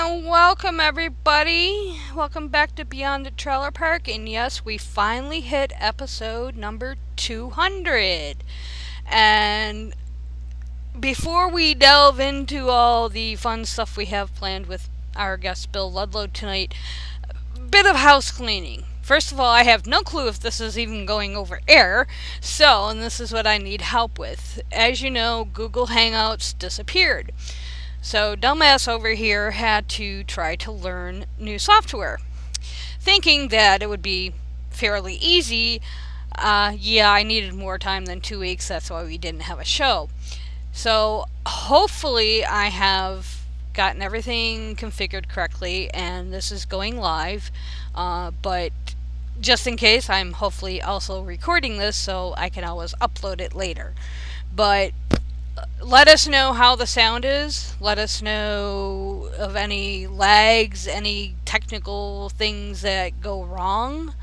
And welcome everybody. Welcome back to Beyond the Trailer Park. And yes, we finally hit episode number 200. And before we delve into all the fun stuff we have planned with our guest Bill Ludlow tonight, a bit of house cleaning. First of all, I have no clue if this is even going over air, and this is what I need help with. As you know, Google Hangouts disappeared. So dumbass over here had to try to learn new software, thinking that it would be fairly easy. Yeah, I needed more time than 2 weeks, that's why we didn't have a show. So hopefully I have gotten everything configured correctly and this is going live, but just in case, I'm hopefully also recording this so I can always upload it later. But let us know how the sound is. Let us know of any lags, any technical things that go wrong.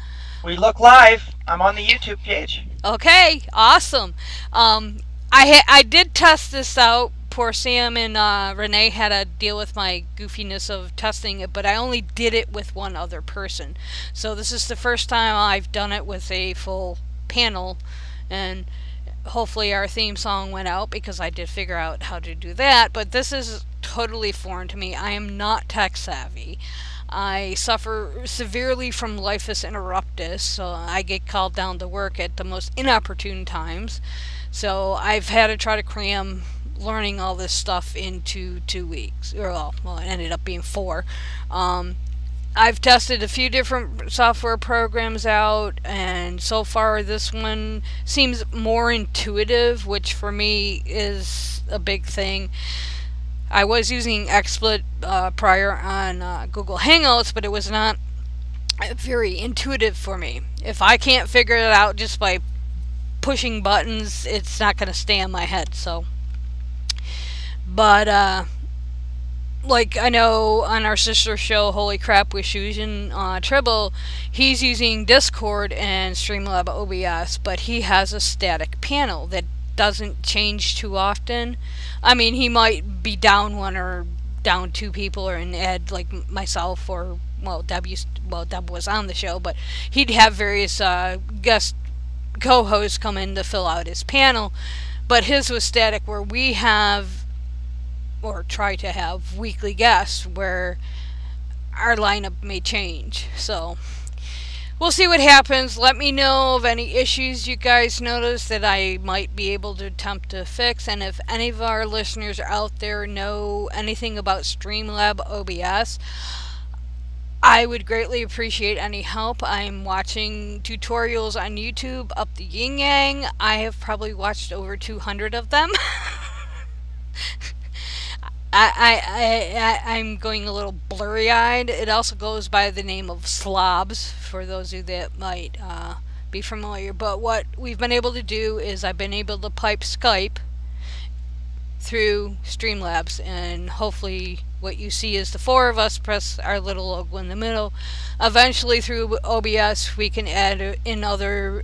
We look live. I'm on the YouTube page. Okay, awesome. I did test this out. Poor Sam and Renee had to deal with my goofiness of testing it, but I only did it with one other person. So this is the first time I've done it with a full panel, and hopefully our theme song went out because I did figure out how to do that, but this is totally foreign to me. I am not tech savvy. I suffer severely from lifus interruptus, so I get called down to work at the most inopportune times. So I've had to try to cram learning all this stuff into 2 weeks. Well, it ended up being 4. I've tested a few different software programs out, and so far this one seems more intuitive, which for me is a big thing. I was using XSplit prior on Google Hangouts, but it was not very intuitive for me. If I can't figure it out just by pushing buttons, it's not going to stay in my head. But like I know on our sister show, Holy Crap with Shujin Tribble, he's using Discord and Streamlab OBS, but he has a static panel that doesn't change too often. I mean, he might be down 1 or down 2 people, or add like myself, or Deb was on the show, but he'd have various guest co-hosts come in to fill out his panel. But his was static, where we have, or try to have, weekly guests where our lineup may change. So we'll see what happens. Let me know of any issues you guys notice that I might be able to attempt to fix, and if any of our listeners out there know anything about Streamlab OBS, I would greatly appreciate any help. I'm watching tutorials on YouTube up the yin yang. I have probably watched over 200 of them. I'm going a little blurry-eyed. It also goes by the name of Slobs, for those of you that might be familiar. But what we've been able to do is I've been able to pipe Skype through Streamlabs, and hopefully what you see is the 4 of us press our little logo in the middle. Eventually through OBS we can add in other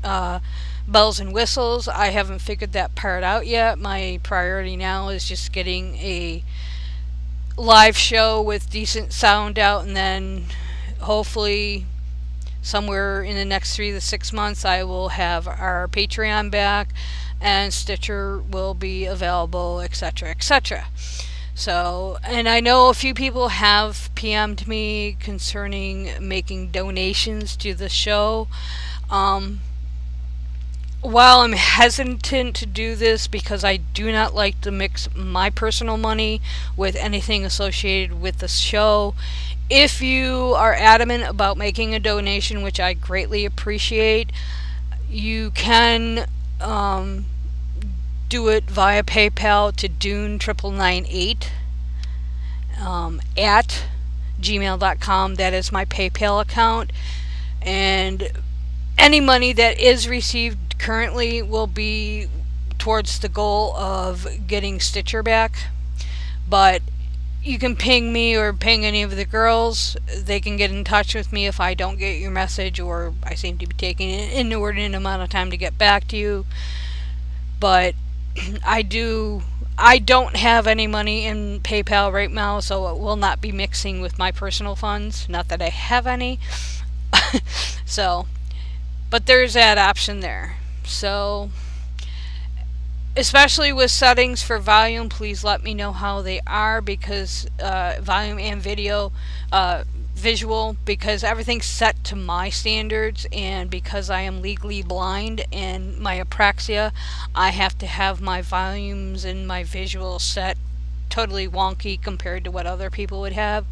bells and whistles. I haven't figured that part out yet. My priority now is just getting a live show with decent sound out, and then hopefully somewhere in the next 3 to 6 months I will have our Patreon back and Stitcher will be available, etc., etc. So, and I know a few people have PM'd me concerning making donations to the show. While I'm hesitant to do this because I do not like to mix my personal money with anything associated with the show, if you are adamant about making a donation, which I greatly appreciate, you can do it via PayPal to Dune9998 at gmail.com. That is my PayPal account, and any money that is received currently will be towards the goal of getting Stitcher back. But you can ping me or ping any of the girls. They can get in touch with me if I don't get your message, or I seem to be taking an inordinate amount of time to get back to you. But I do I don't have any money in PayPal right now, so it will not be mixing with my personal funds. Not that I have any. So, but there's that option there. So, especially with settings for volume, please let me know how they are, because volume and visual, because everything's set to my standards, and because I am legally blind and my apraxia, I have to have my volumes and my visual set totally wonky compared to what other people would have.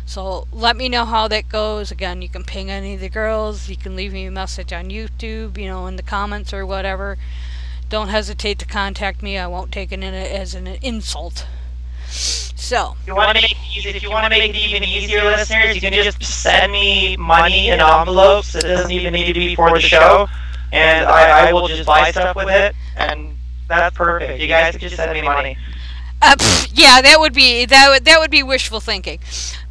So let me know how that goes. Again, you can ping any of the girls, you can leave me a message on YouTube, you know, in the comments or whatever. Don't hesitate to contact me. I won't take it as an insult. So, if you want to make it even easier, listeners, you can just send me money in envelopes. It doesn't even need to be for the show, and I will just buy stuff with it, and that's perfect. You guys can just send me money. Yeah, that would be wishful thinking,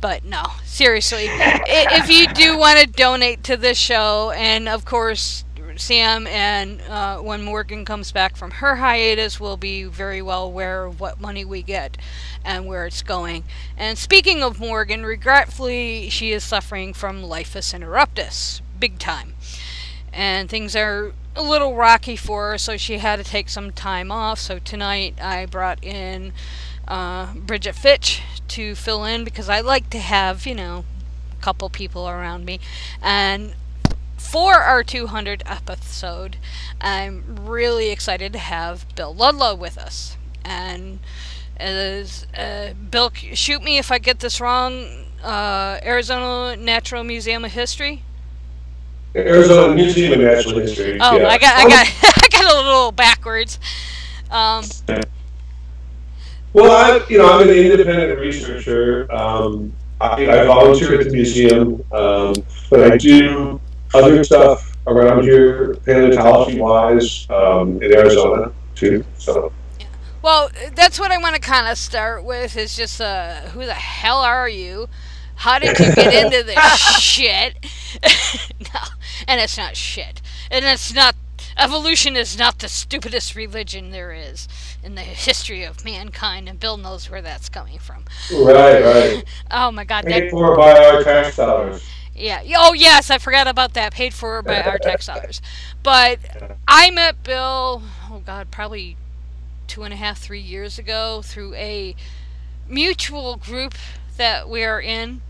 but no, seriously, if you do want to donate to this show, and of course Sam and when Morgan comes back from her hiatus, will be very well aware of what money we get and where it's going. And speaking of Morgan, regretfully, she is suffering from lifus interruptus, big time, and things are a little rocky for her, so she had to take some time off. So tonight I brought in Bridget Fitch to fill in, because I like to have, you know, a couple people around me. And for our 200th episode, I'm really excited to have Bill Ludlow with us. And as Bill, shoot me if I get this wrong, Arizona Natural Museum of History? Arizona Museum of Natural History. Oh, yeah. I got a little backwards. Well, I'm an independent researcher. I volunteer at the museum, but I do other stuff around here, paleontology-wise, in Arizona too. So. Well, that's what I want to kind of start with. Is just who the hell are you? How did you get into this shit? No, and it's not shit. And it's not... Evolution is not the stupidest religion there is in the history of mankind, and Bill knows where that's coming from. Right. Oh my God. Paid for by our tax dollars. Yeah. Oh, yes, I forgot about that. Paid for by our tax dollars. But I met Bill, oh God, probably 2.5, 3 years ago through a mutual group that we are in.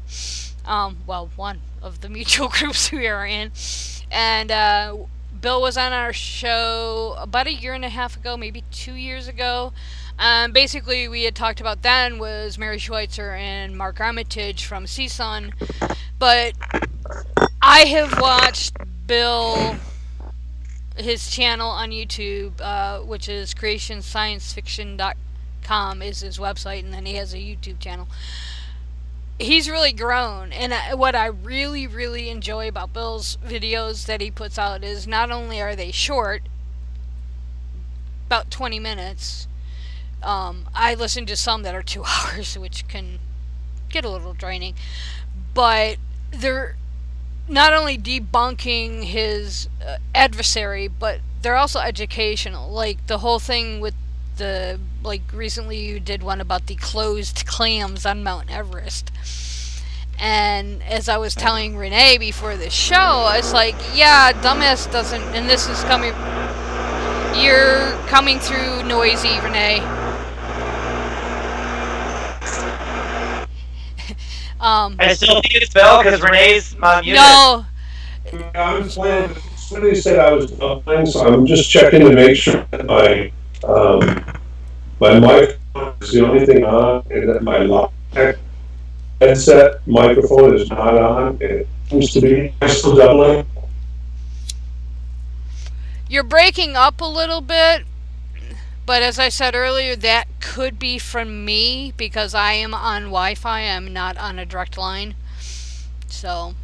Well, one of the mutual groups we are in. And Bill was on our show about 1.5 years ago, maybe 2 years ago. Basically, we had talked about then was Mary Schweitzer and Mark Armitage from CSUN. But I have watched Bill, his channel on YouTube, which is creationsciencefiction.com is his website, and then he has a YouTube channel. He's really grown, and what I really, really enjoy about Bill's videos that he puts out is not only are they short, about 20 minutes, I listen to some that are 2 hours, which can get a little draining, but they're not only debunking his adversary, but they're also educational. Like the whole thing with the, like recently you did one about the closed clams on Mount Everest. And as I was telling Renee before the show, I was like, yeah, dumbass doesn't, and this is coming, you're coming through noisy, Renee. I still think it's Bill because Renee's muted. No. I was playing. Somebody said I was playing, so I'm just checking to make sure that my mic is the only thing on, and that my headset microphone is not on. It seems to be still doubling. You're breaking up a little bit, but as I said earlier, that could be from me because I am on Wi-Fi. I'm not on a direct line. So,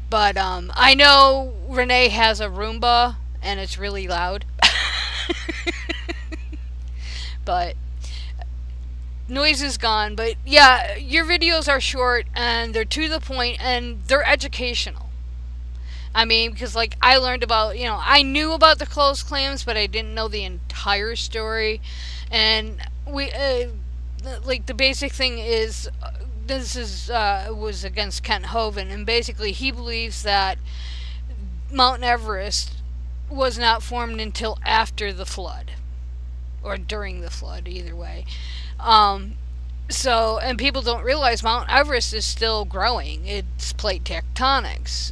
but I know Renee has a Roomba and it's really loud. But noise is gone. But yeah, your videos are short and they're to the point and they're educational. I mean, because like I learned about, I knew about the closed clams, but I didn't know the entire story. And like the basic thing is, this is was against Kent Hovind, and basically he believes that Mount Everest was not formed until after the flood, or during the flood, either way. So, and people don't realize Mount Everest is still growing. It's plate tectonics.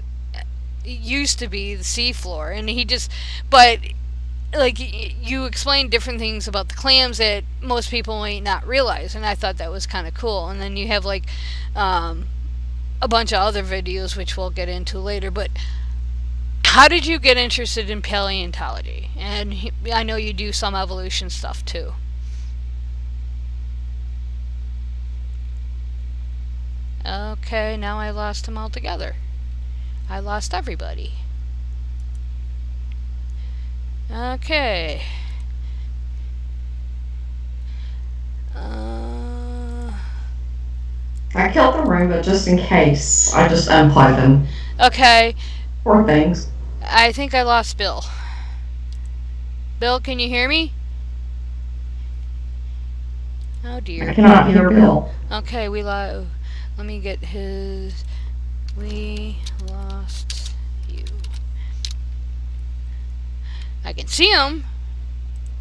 It used to be the seafloor, and but like you explained different things about the clams that most people might not realize, and I thought that was kind of cool. And then you have like a bunch of other videos which we'll get into later. But how did you get interested in paleontology? And I know you do some evolution stuff too. Okay, now I lost him altogether. I lost everybody. Okay. I killed the Roomba just in case. I just unplugged them. Okay. Poor things. I think I lost Bill. Bill, can you hear me? Oh dear. I cannot hear Bill. Okay, let me get his... We lost you. I can see him.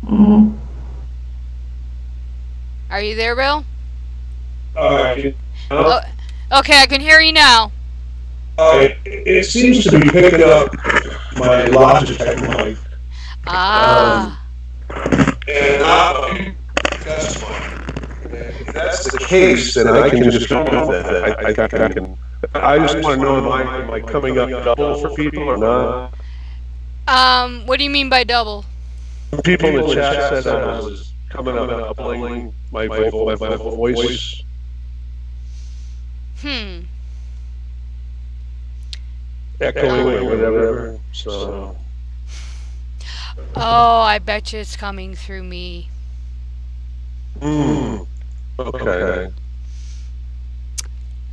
Mm-hmm. Are you there, Bill? Okay, I can hear you now. it seems to be picking up my Logitech mic. Ah. And that's fine. If that's the case, then I can just go with that. I just want to know, am I coming up double for people or not? What do you mean by double? People in the chat said I was coming up doubling my voice. Echoing or whatever. So. Oh, I bet you it's coming through me. Okay.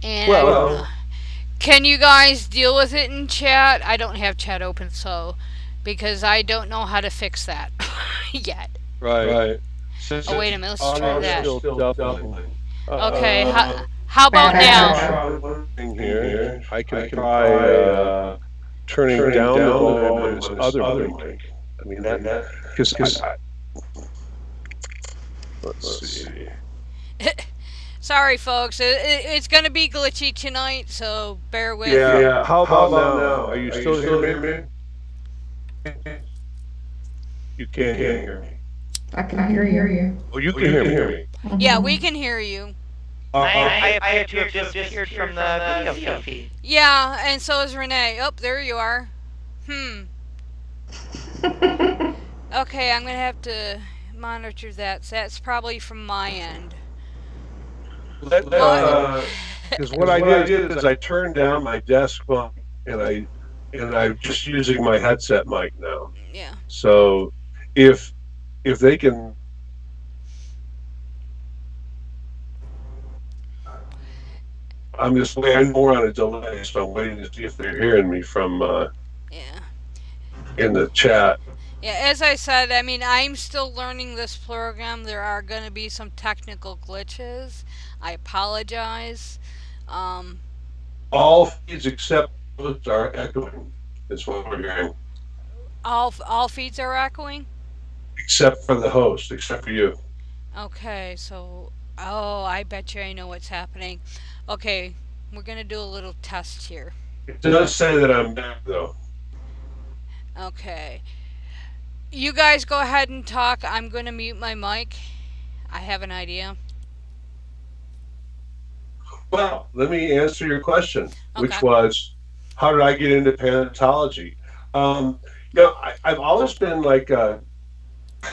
And can you guys deal with it in chat? I don't have chat open, because I don't know how to fix that yet. Right. Oh, wait a minute, let's try that. Okay, Okay. how about now? Here, I can try turning down the volume on this other mic. I mean because let's see. Sorry, folks. It's going to be glitchy tonight, so bear with. Yeah. How about now? Are you still hearing me? You can't hear me. I can hear you. Oh, you can hear me. Yeah, we can hear you. I have to have just disappeared from the video feed. Yeah, and so is Renee. Oh, there you are. Okay, I'm going to have to monitor that. So that's probably from my end. Because what I did is I turned down my desk mic and I'm just using my headset mic now. Yeah. So if they can, I'm just waiting more on a delay, so I'm waiting to see if they're hearing me from in the chat. Yeah, as I said, I mean, I'm still learning this program. There are going to be some technical glitches. I apologize. All feeds except those are echoing. That's what we're hearing. All feeds are echoing? Except for the host, except for you. Okay, so... Oh, I bet you I know what's happening. Okay, we're going to do a little test here. It does say that I'm back, though. Okay. You guys go ahead and talk. I'm going to mute my mic. I have an idea. Well, let me answer your question, which was, how did I get into paleontology? I've always been like, I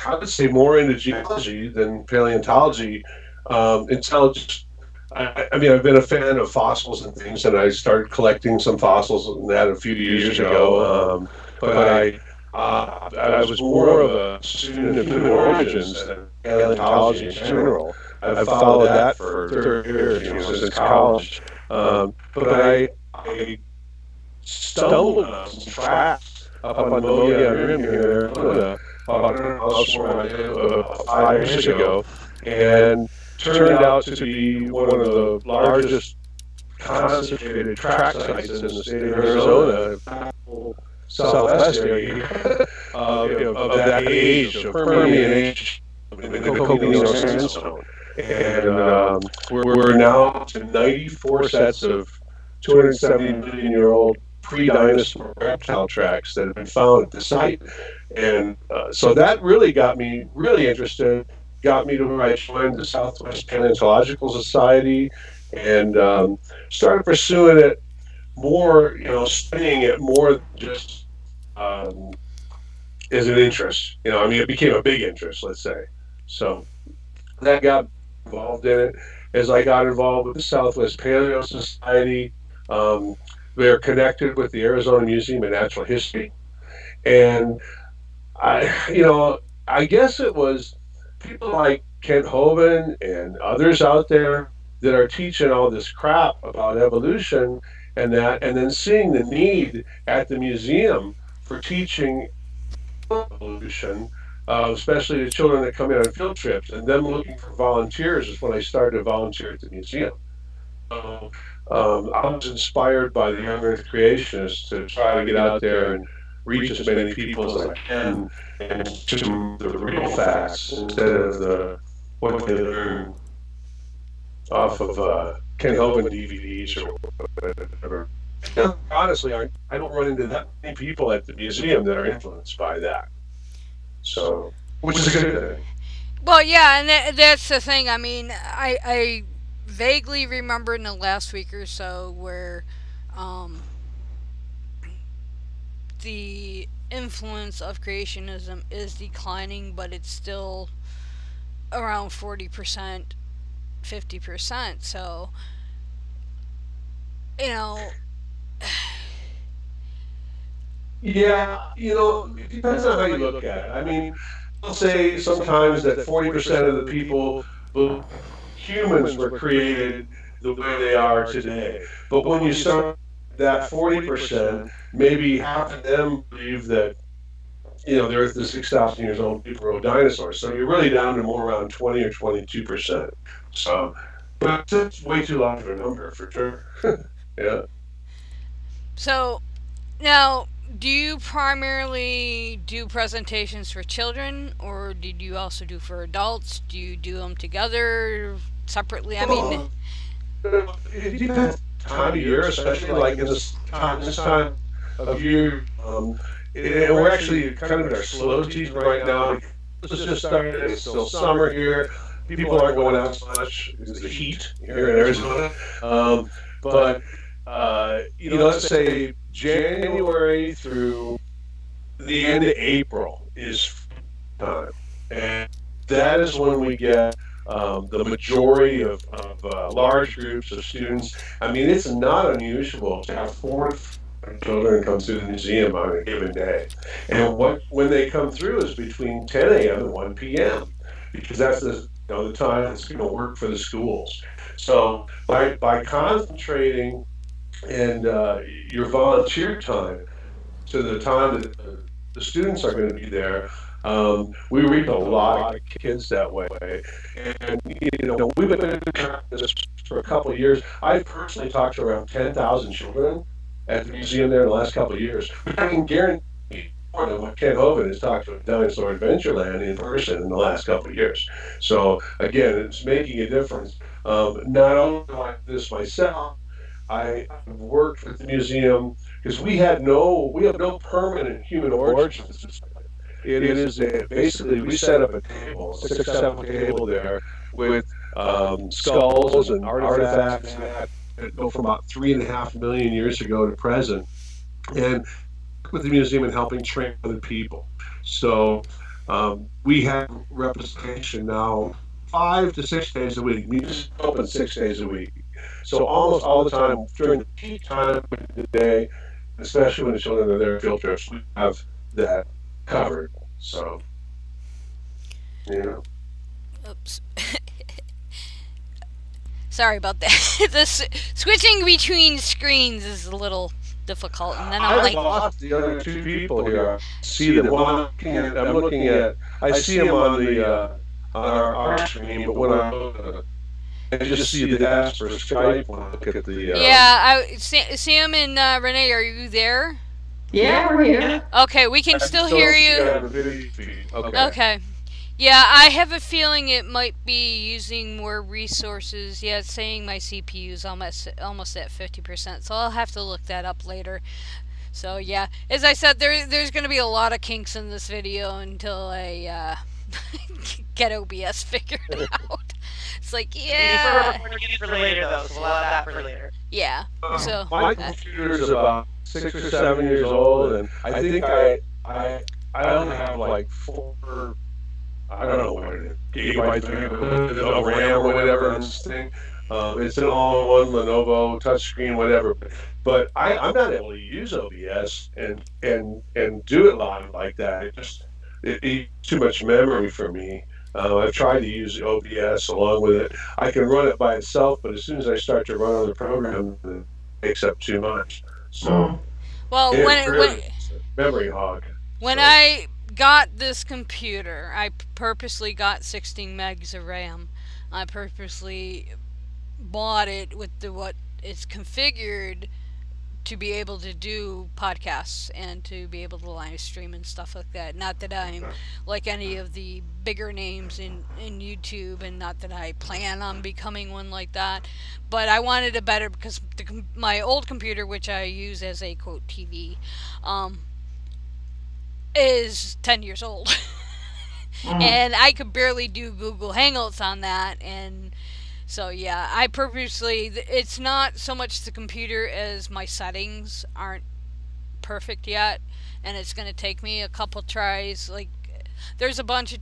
would say more into geology than paleontology until just, I mean, I've been a fan of fossils and things, and I started collecting some fossils and that a few years ago. But I was more of a student of human origins than paleontology in general. I've followed that for 30 years, since college. But I stumbled on some tracks up on Mogollon Rim here in Arizona about 100 miles from where I live 5 years ago, and turned out to be one of the largest concentrated track sites in the state of Arizona, southwest area of that age, of Permian age, in the Coconino Sandstone. And we're now to 94 sets of 270 million-year-old pre-dinosaur reptile tracks that have been found at the site. And so that really got me really interested, got me to where I joined the Southwest Paleontological Society, and started pursuing it more, studying it more than just as an interest. I mean, it became a big interest, let's say. So that got involved in it. As I got involved with the Southwest Paleo Society, they're connected with the Arizona Museum of Natural History. And I guess it was people like Kent Hovind and others out there that are teaching all this crap about evolution and then seeing the need at the museum for teaching evolution, especially to children that come in on field trips, and them looking for volunteers is when I started to volunteer at the museum. So, I was inspired by the Young Earth creationists to try to get out there and reach as many people as I can and teach them the real facts instead of what they learn off of Ken Hovind DVDs or whatever. Honestly, I don't run into that many people at the museum that are influenced by that. So, which is a good thing. Well, yeah, and that's the thing. I mean, I vaguely remember in the last week or so where the influence of creationism is declining, but it's still around 40%, 50%. So, Yeah, it depends on how you look at it. I mean, I'll say sometimes that 40% of the people, humans were created the way they are today. But when you start that 40%, maybe half of them believe that, the Earth is 6,000 years old, people were dinosaurs. So you're really down to more around 20 or 22%. So, but that's way too large of a number for sure. Yeah. So, now, do you primarily do presentations for children, or did you also do for adults? Do you do them together, separately? I mean, it depends time of year, especially like in this time of year. And we're actually kind of in our slow season right now. This is just started. It's still summer here. People aren't going out so much because of the heat here in Arizona. But let's say January through the end of April is time, and that is when we get the majority of large groups of students. I mean, it's not unusual to have 4 children come through the museum on a given day, and when they come through is between 10 a.m. and 1 p.m. because that's the time that's going to work for the schools. So by concentrating and your volunteer time to the time that the students are going to be there, we reach a lot of kids that way. And we've been doing this for a couple of years. I've personally talked to around 10,000 children at the museum there in the last couple of years. I can guarantee more than what Ken Hovind has talked to Dinosaur Adventureland in person in the last couple of years. So again, it's making a difference. Not only like this myself, I worked with the museum because we have no permanent human origins. It is basically we set up a table, 6-7 table there with skulls and artifacts that go from about 3.5 million years ago to present, and with the museum and helping train other people. So we have representation now 5 to 6 days a week. We just open 6 days a week. So almost all the time during the peak time of the day, especially when the children are there on field trips, we have that covered. So, Oops. Sorry about that. This switching between screens is a little difficult. And then I'm I like, lost the other two people here. I see them. Well, I'm looking at. I see them on the on our screen, but when I just see the S for Skype. When I look at the. yeah, Sam and Renee, are you there? Yeah, we're here. Okay, we can still hear you. Okay. Okay. Yeah, I have a feeling it might be using more resources. Yeah, it's saying my CPU is almost at 50%, so I'll have to look that up later. So yeah, as I said, there's going to be a lot of kinks in this video until I get OBS figured out. It's like, yeah. We're getting for later though, so we'll have that for later. Yeah. So my computer's about 6 or 7 years old, and I think I only have like 4. I don't know what it is, gigabytes of RAM or whatever on this thing. It's an all-in-one Lenovo touchscreen, whatever. But I'm not able to use OBS and do it live like that. It eats too much memory for me. I've tried to use OBS along with it. I can run it by itself, but as soon as I start to run other programs, it takes up too much. So, well, when memory hog. When I got this computer, I purposely got 16 megs of RAM. I purposely bought it with what is configured to be able to do podcasts and to be able to live stream and stuff like that. Not that I'm like any of the bigger names in YouTube, and not that I plan on becoming one like that, but I wanted it better because my old computer, which I use as a quote TV, is 10 years old. And I could barely do Google Hangouts on that, and so yeah, I purposely, it's not so much the computer as my settings aren't perfect yet, and it's going to take me a couple tries. Like, there's a bunch of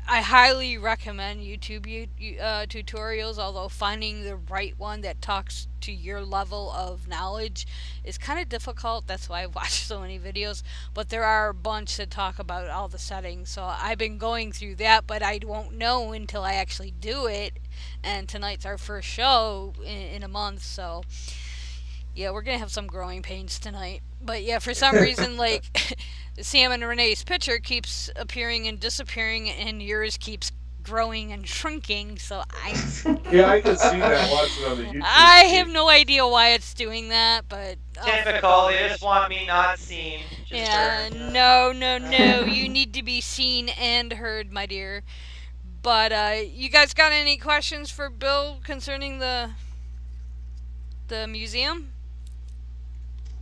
I highly recommend YouTube tutorials, although finding the right one that talks to your level of knowledge is kind of difficult. That's why I watch so many videos. But there are a bunch that talk about all the settings. So I've been going through that, but I won't know until I actually do it. And tonight's our first show in a month, so yeah, we're going to have some growing pains tonight. But yeah, for some reason, like, Sam and Renee's picture keeps appearing and disappearing, and yours keeps growing and shrinking, so Yeah, I can see that watching on the YouTube. I have no idea why it's doing that, but... Typical, they just want me not seen. Just yeah, heard. No, you need to be seen and heard, my dear. But, you guys got any questions for Bill concerning the museum?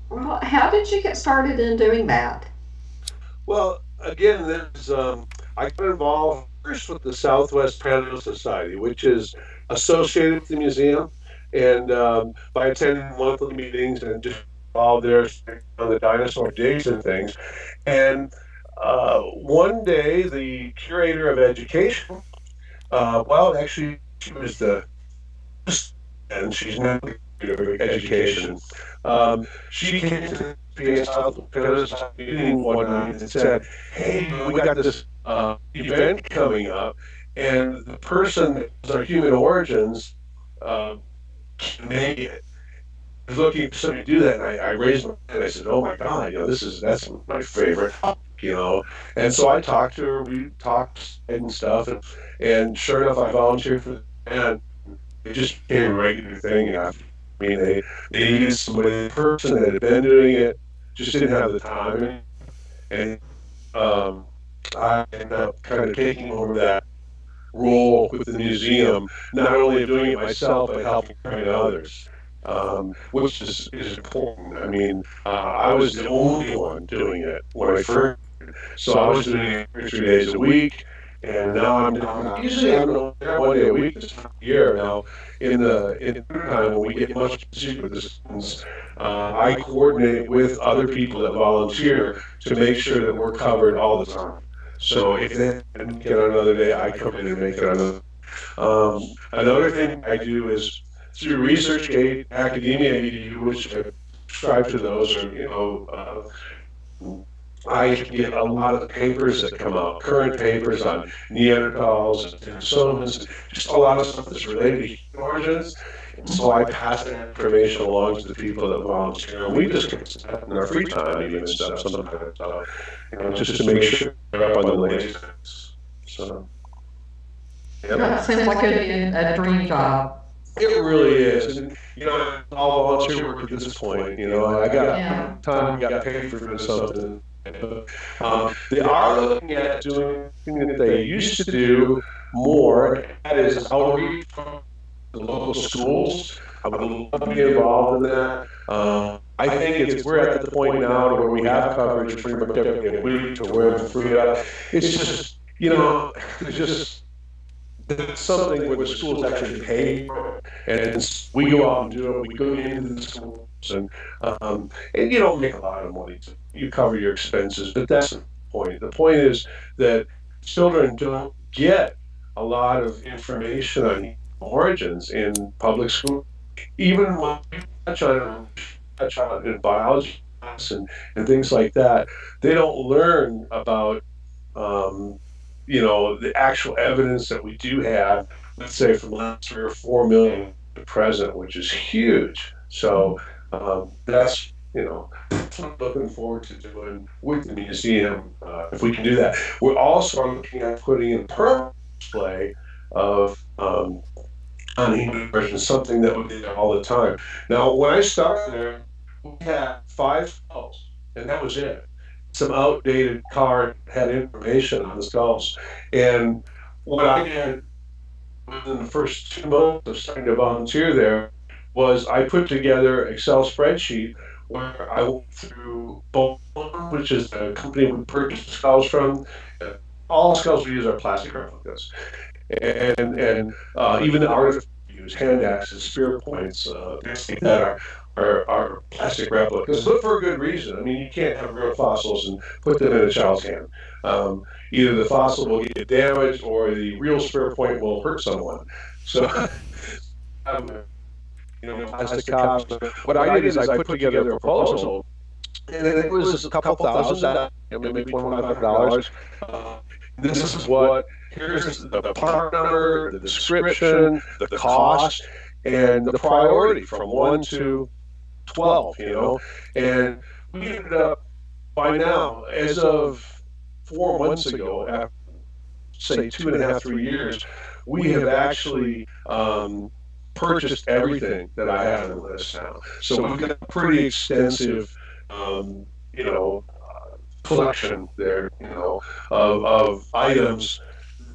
Well, how did you get started in doing that? Well, again, there's I got involved first with the Southwest Paleo Society, which is associated with the museum, and by attending monthly meetings and just involved there on the dinosaur digs and things. And one day, the curator of education, well, actually, she was and she's now the curator of education. She came to the Southwest meeting one night and said, "Hey, we got this event coming up, and the person that does our human origins can make it. Is looking for somebody to do that." And I raised my hand and I said, "Oh my God, that's my favorite, And so I talked to her. We talked and stuff, and sure enough, I volunteered for it, and it just became a regular thing. I mean, they needed somebody, the person that had been doing it just didn't have the time, and I ended up kind of taking over that role with the museum, not only doing it myself, but helping train others, which is important. I mean, I was the only one doing it when I first, so I was doing it 3 days a week, and now I'm usually I'm there 1 day a week this time of year. Now, in the time when we get much busier with the students, I coordinate with other people that volunteer to make sure that we're covered all the time. So if they can get on another day, I come in and make it another. Another thing I do is through ResearchGate, Academia EDU, which I subscribe to those, or I get a lot of the papers that come out, current papers on Neanderthals and Denisovans, just a lot of stuff that's related to human origins. So I pass that information along to the people that volunteer, and we discuss that in our free time, even and stuff sometimes. So, just to make sure they're up on the latest. So, That seems like it'd be a dream job. it really is. And, all volunteer work at this point. I got time, got paid for doing something. They are looking at doing something that they used to do more, and that is outreach from the local schools. I would love to be involved in that. I think we're at the point now where we have coverage pretty much every week to where it's free up. It's just, there's just that's something where the schools actually pay for it. And we go out and do it. We go into the schools and you don't make a lot of money. You cover your expenses, but that's the point. The point is that children don't get a lot of information on origins in public school. Even when we touch on in biology class and things like that, they don't learn about the actual evidence that we do have, let's say from the last 3 or 4 million to present, which is huge. So that's what I'm looking forward to doing with the museum, if we can do that. We're also looking at putting in permanent display of non-human origins, something that we did all the time. Now, when I started there, we had 5 skulls, and that was it. Some outdated card had information on the skulls. And what I did within the first 2 months of starting to volunteer there was I put together an Excel spreadsheet where I went through Bone, which is the company we purchased the skulls from. All the skulls we use are plastic replicas. And even the artifacts we use, hand axes, spear points, things that are plastic replicas, but for a good reason. I mean, you can't have real fossils and put them in a child's hand. Either the fossil will get damaged or the real spear point will hurt someone. So, plastic cops. What I did is I put together a proposal, and it was a couple thousand, maybe $2,500. This is here's the part number, the description, the cost, and the priority from 1 to 12, and we ended up by now, as of 4 months ago, after say 2.5, 3 years, we have actually purchased everything that I have on the list now. So we've got a pretty extensive, collection there, of items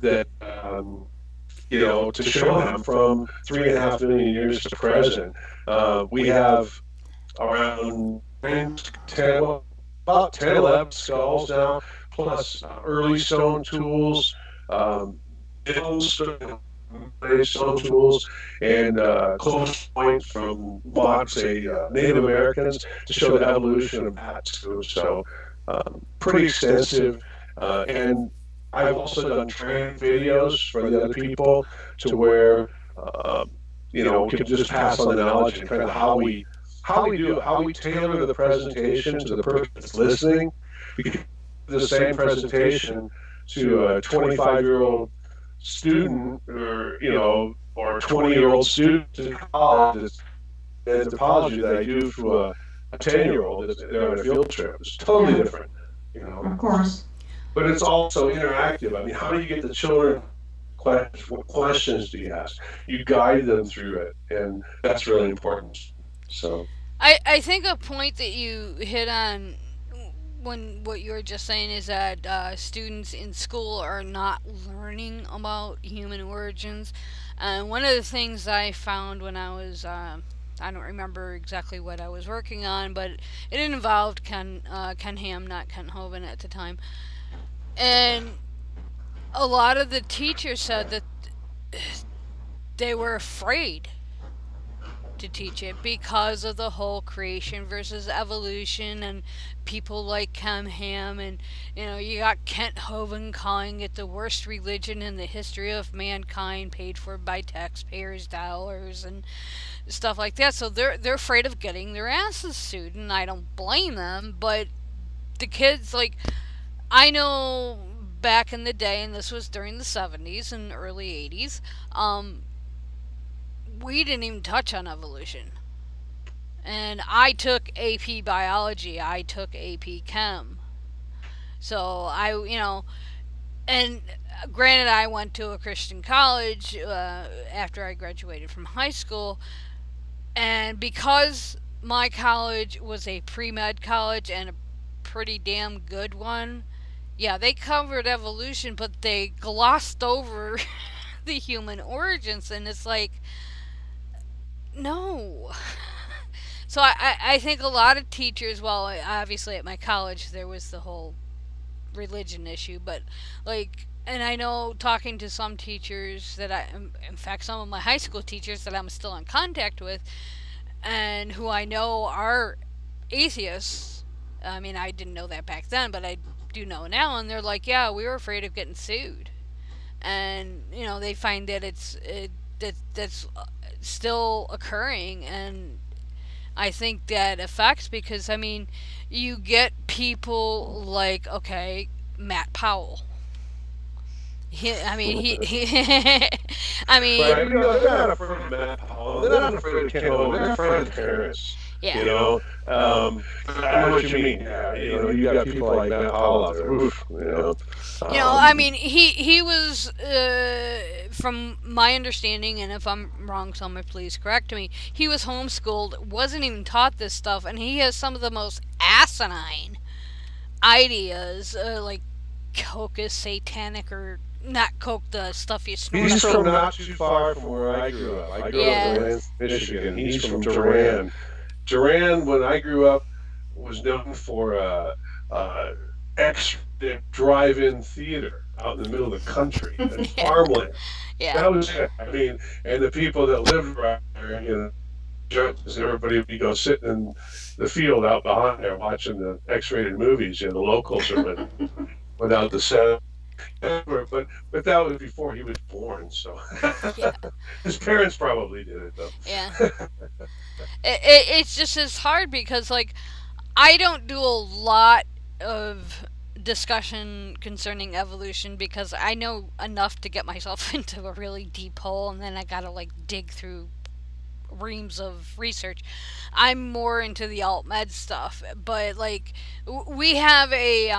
that, to show them from 3.5 million years to present. We have around about 10, 11 skulls now, plus early stone tools, stone tools, and close points from Native Americans to show the evolution of that too. So pretty extensive, and I've also done training videos for the other people to where we can just pass on the knowledge and kind of how we tailor the presentation to the person that's listening. We can do the same presentation to a 25-year-old student or 20-year-old student in college. Anthropology that I do to a 10-year-old that's there on a field trip. It's totally different, Of course. But it's also interactive. I mean, how do you get the children questions? What questions do you ask? You guide them through it, and that's really important. So I think a point that you hit on when what you were just saying is that students in school are not learning about human origins. One of the things I found when I was I don't remember exactly what I was working on, but it involved Ken Ham, not Kent Hovind at the time. And a lot of the teachers said that they were afraid to teach it because of the whole creation versus evolution and people like Ken Ham, and you got Kent Hovind calling it the worst religion in the history of mankind, paid for by taxpayers' dollars and stuff like that. So they're afraid of getting their asses sued, and I don't blame them. But the kids, like, I know back in the day, and this was during the 70s and early 80s, we didn't even touch on evolution. And I took AP biology, I took AP chem. So and granted, I went to a Christian college after I graduated from high school, and because my college was a pre-med college and a pretty damn good one, yeah, they covered evolution, but they glossed over the human origins, and it's like, no. So I think a lot of teachers, well, obviously at my college there was the whole religion issue, but like, and I know talking to some teachers that in fact some of my high school teachers that I'm still in contact with and who I know are atheists. I mean, I didn't know that back then, but I do know now, and they're like, yeah, we were afraid of getting sued. And they find that that's still occurring, and I think that affects, because I mean, you get people like, okay, Matt Powell. I mean, I mean, right. They're not afraid of Matt Powell. They're not afraid of Ken Hovind. They're afraid of Harris. Yeah. I know what you mean. Yeah, you got people like Matt Powell out there. Oof, I mean, he was, from my understanding, and if I'm wrong, someone please correct me, he was homeschooled, wasn't even taught this stuff, and he has some of the most asinine ideas, like coke is satanic, or not coke, the stuff you snort. He's from not too far from where I grew up. I grew up in Durant, Michigan. He's from Durant. Durant, when I grew up, was known for drive-in theater out in the middle of the country and farmland. Yeah. That was it. I mean, and the people that lived right there, everybody would go sitting in the field out behind there watching the X-rated movies. The locals are without the set. But that was before he was born, so yeah. His parents probably did it, though. Yeah. It's hard because, like, I don't do a lot of discussion concerning evolution because I know enough to get myself into a really deep hole, and then I gotta, like, dig through reams of research. I'm more into the alt-med stuff, but, like, we have a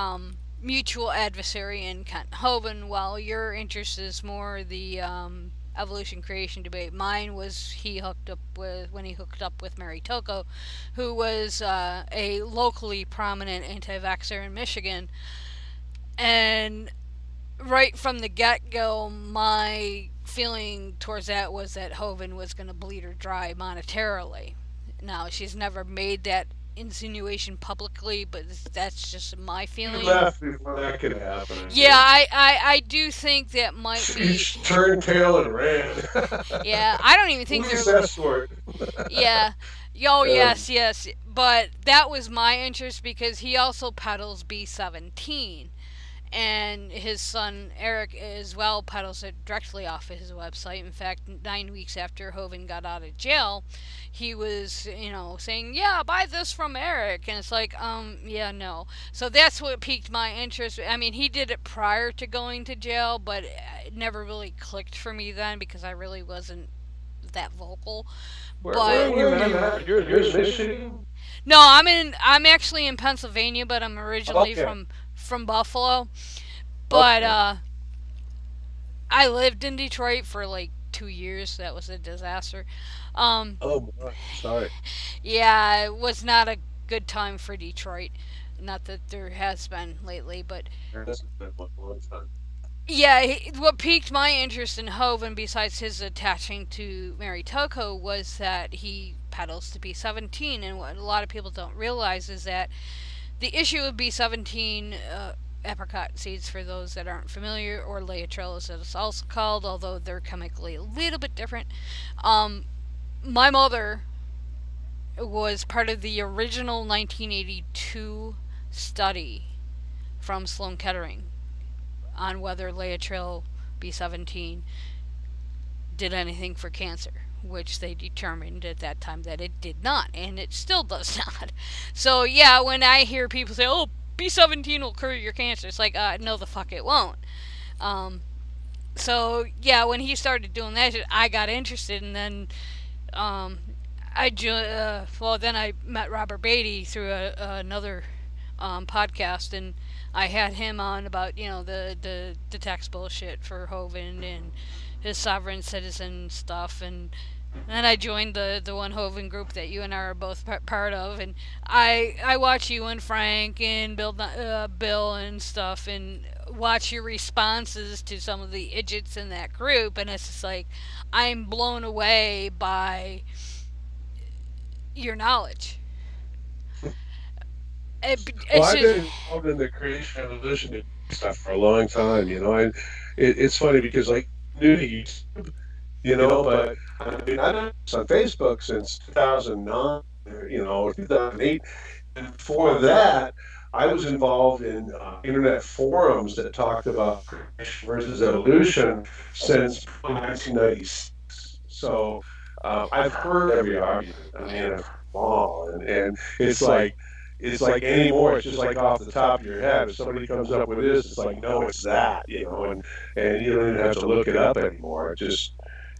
mutual adversary in Kent Hovind, while your interest is more the evolution creation debate. Mine was when he hooked up with Mary Tocco, who was a locally prominent anti-vaxxer in Michigan. And right from the get-go, my feeling towards that was that Hovind was going to bleed her dry monetarily. Now, she's never made that insinuation publicly, but that's just my feeling. You left before that could happen. Yeah, I do think that might be. She turned tail and ran. Yeah, I don't even think there's. Yeah. Oh, yes. But that was my interest because he also peddles B17. And his son, Eric, as well, peddles it directly off of his website. In fact, 9 weeks after Hovind got out of jail, he was, saying, yeah, buy this from Eric. And it's like, yeah, no. So that's what piqued my interest. I mean, he did it prior to going to jail, but it never really clicked for me then because I really wasn't that vocal. Where are you at? You're in Michigan? No, I'm actually in Pennsylvania, but I'm originally from Buffalo, but I lived in Detroit for like 2 years. That was a disaster. Oh, sorry. Yeah, it was not a good time for Detroit. Not that there has been lately, but there hasn't been one long time. Yeah, what piqued my interest in Hovind, besides his attaching to Mary Tocco, was that he peddles to B17, and what a lot of people don't realize is that the issue of B17, apricot seeds for those that aren't familiar, or Laetrile as it's also called, although they're chemically a little bit different. My mother was part of the original 1982 study from Sloan Kettering on whether Laetrile B17 did anything for cancer, which they determined at that time that it did not, and it still does not. So yeah, when I hear people say, oh, B17 will cure your cancer, it's like, no the fuck it won't. So yeah, when he started doing that, I got interested, and then um, then I met Robert Beatty through another podcast, and I had him on about the tax bullshit for Hovind and his sovereign citizen stuff, and then I joined the One Hovind group that you and I are both part of, and I watch you and Frank and Bill and stuff, and watch your responses to some of the idiots in that group, and it's just like I'm blown away by your knowledge. Well, I've been involved in the creation of evolution stuff for a long time, it's funny because like new to YouTube, but I mean I've been on Facebook since 2009, or 2008, and before that I was involved in internet forums that talked about creation versus evolution since 1996. So I've heard every argument. I mean, I've heard them all, and it's like anymore. It's just like off the top of your head. If somebody comes up with this, it's like, no, it's that, and you don't even have to look it up anymore. It just,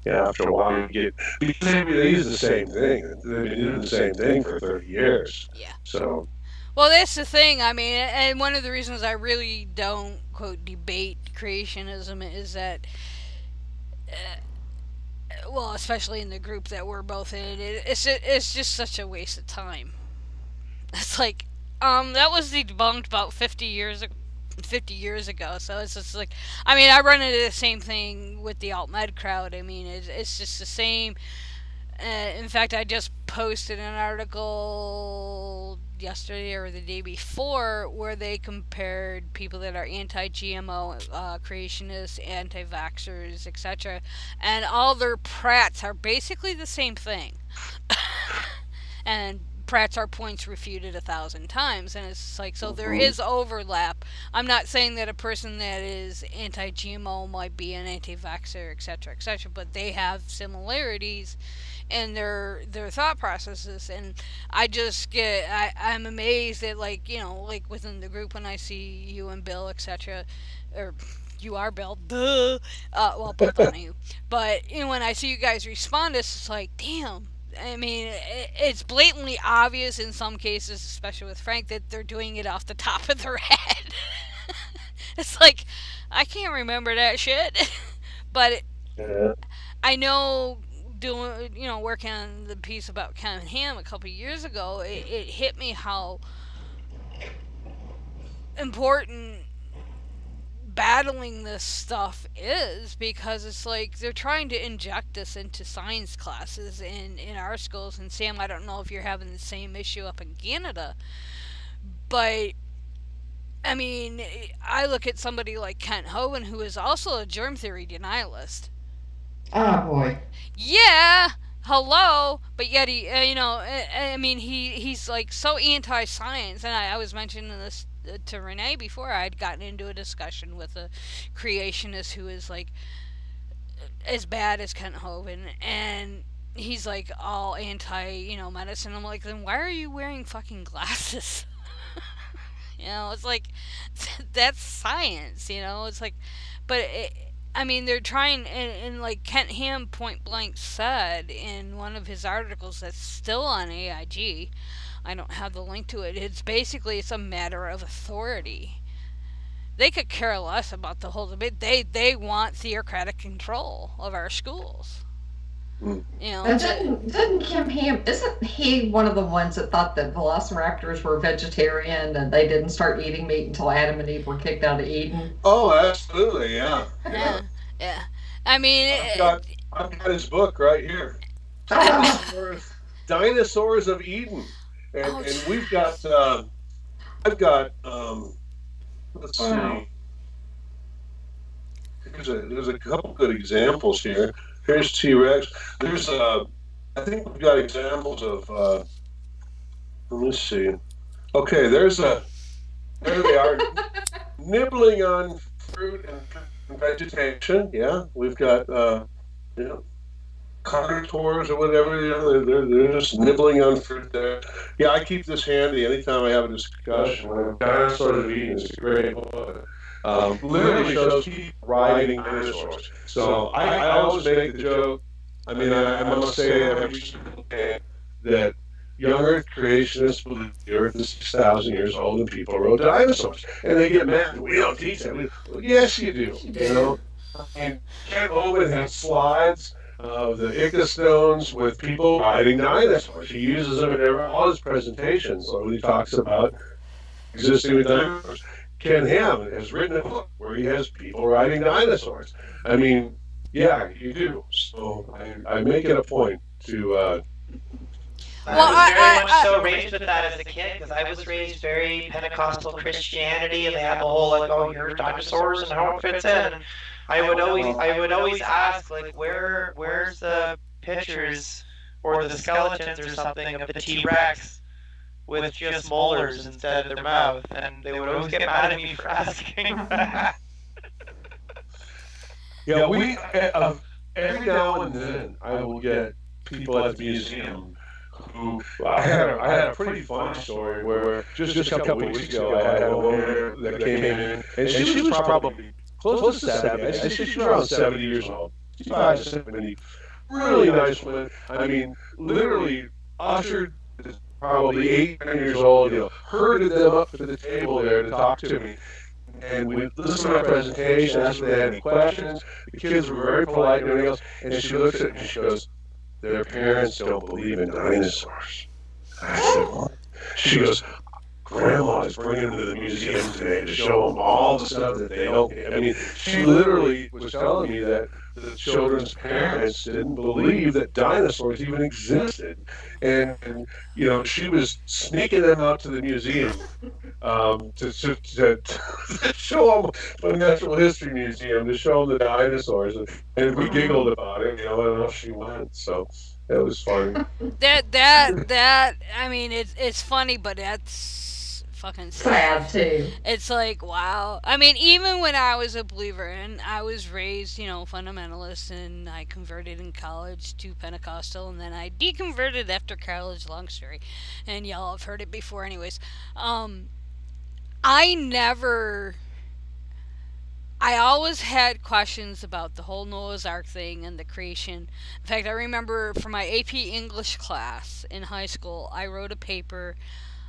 after a while you get, because it is the same thing. They've been doing the same thing for 30 years. Yeah. So. Well, that's the thing. I mean, and one of the reasons I really don't quote debate creationism is that, well, especially in the group that we're both in, it's just such a waste of time. It's like, that was debunked about 50 years ago, so it's just like, I mean, I run into the same thing with the alt-med crowd. I mean, it's just the same. In fact, I just posted an article yesterday or the day before where they compared people that are anti-GMO, creationists, anti-vaxxers, etc., and all their prats are basically the same thing. And prats are points refuted 1,000 times, and it's like, so there is overlap. I'm not saying that a person that is anti-GMO might be an anti-vaxxer, etc., etc., but they have similarities in their thought processes, and I'm amazed at, like, like within the group when I see you and Bill, etc., or you are Bill, duh, well, both on you, but when I see you guys respond, it's like, damn. I mean, it's blatantly obvious in some cases, especially with Frank, that they're doing it off the top of their head. It's like, I can't remember that shit. But I know, working on the piece about Ken Ham a couple of years ago, it hit me how important battling this stuff is, because it's like they're trying to inject us into science classes in our schools. And Sam, I don't know if you're having the same issue up in Canada, but I mean, I look at somebody like Kent Hovind, who is also a germ theory denialist. Oh boy. Yeah, hello, but yet he, I mean, he's like so anti-science, and I was mentioning this to Renee before. I'd gotten into a discussion with a creationist who is like as bad as Kent Hovind, and he's like all anti, medicine. I'm like, then why are you wearing fucking glasses? It's like, that's science, it's like, but I mean, they're trying, and like Kent Ham point blank said in one of his articles that's still on AIG, I don't have the link to it, it's a matter of authority. They could care less about the whole debate. They want theocratic control of our schools. Didn't Kim Ham, isn't he one of the ones that thought that velociraptors were vegetarian and they didn't start eating meat until Adam and Eve were kicked out of Eden? Oh, absolutely, yeah. Yeah. I mean, I've got his book right here. Dinosaurs of Eden. And we've got, I've got, let's see. There's a couple good examples here. Here's T-Rex. There's, I think we've got examples of, let me see. Okay, there they are, nibbling on fruit and vegetation. Yeah, we've got, contours or whatever. They're just nibbling on fruit there. Yeah, I keep this handy anytime I have a discussion. Dinosaurs of Eden is a great book. literally shows people riding dinosaurs. So I always make the joke. I mean, I must say every single day that young Earth creationists believe the Earth is 6,000 years old and people rode dinosaurs, and they get mad. We don't teach that. Well, yes, you do. You know, and Kent Owen has slides of the Ica stones with people riding dinosaurs. He uses them in all his presentations. So when he talks about existing with dinosaurs, Ken Ham has written a book where he has people riding dinosaurs. I mean, yeah, you do. So I make it a point to. I was very much so raised with that as a kid because I was raised very Pentecostal Christianity, and they had the whole like, oh, here's dinosaurs and how it fits in. And I would always ask like, where's the pictures or the skeletons or something of the T-Rex with just molars instead of their mouth, and they would always get mad at me for asking that. Yeah, we every now and then I will get people at the museum who I had a pretty funny story where just a couple of weeks ago I had a woman that came in, and she was probably close to 70. I think she was around 70 years old. She's probably 70. Really nice woman. I mean, literally ushered, probably 8, 9 years old, herded them up to the table there to talk to me. And we listened to my presentation, asked if they had any questions. The kids were very polite and everything else. And she looks at me and she goes, their parents don't believe in dinosaurs. I said, what? She goes, Grandma is bringing them to the museum today to show them all the stuff that they don't get. I mean, she literally was telling me that the children's parents didn't believe that dinosaurs even existed. And she was sneaking them out to the museum to show them the Natural History Museum, to show them the dinosaurs. And we giggled about it, and off she went. So that was funny. That I mean, it's funny, but that's fucking sad too. It's like, wow. I mean, even when I was a believer and I was raised, fundamentalist, and I converted in college to Pentecostal, and then I deconverted after college, long story, and y'all have heard it before anyways. I always had questions about the whole Noah's Ark thing and the creation. In fact, I remember for my AP English class in high school, I wrote a paper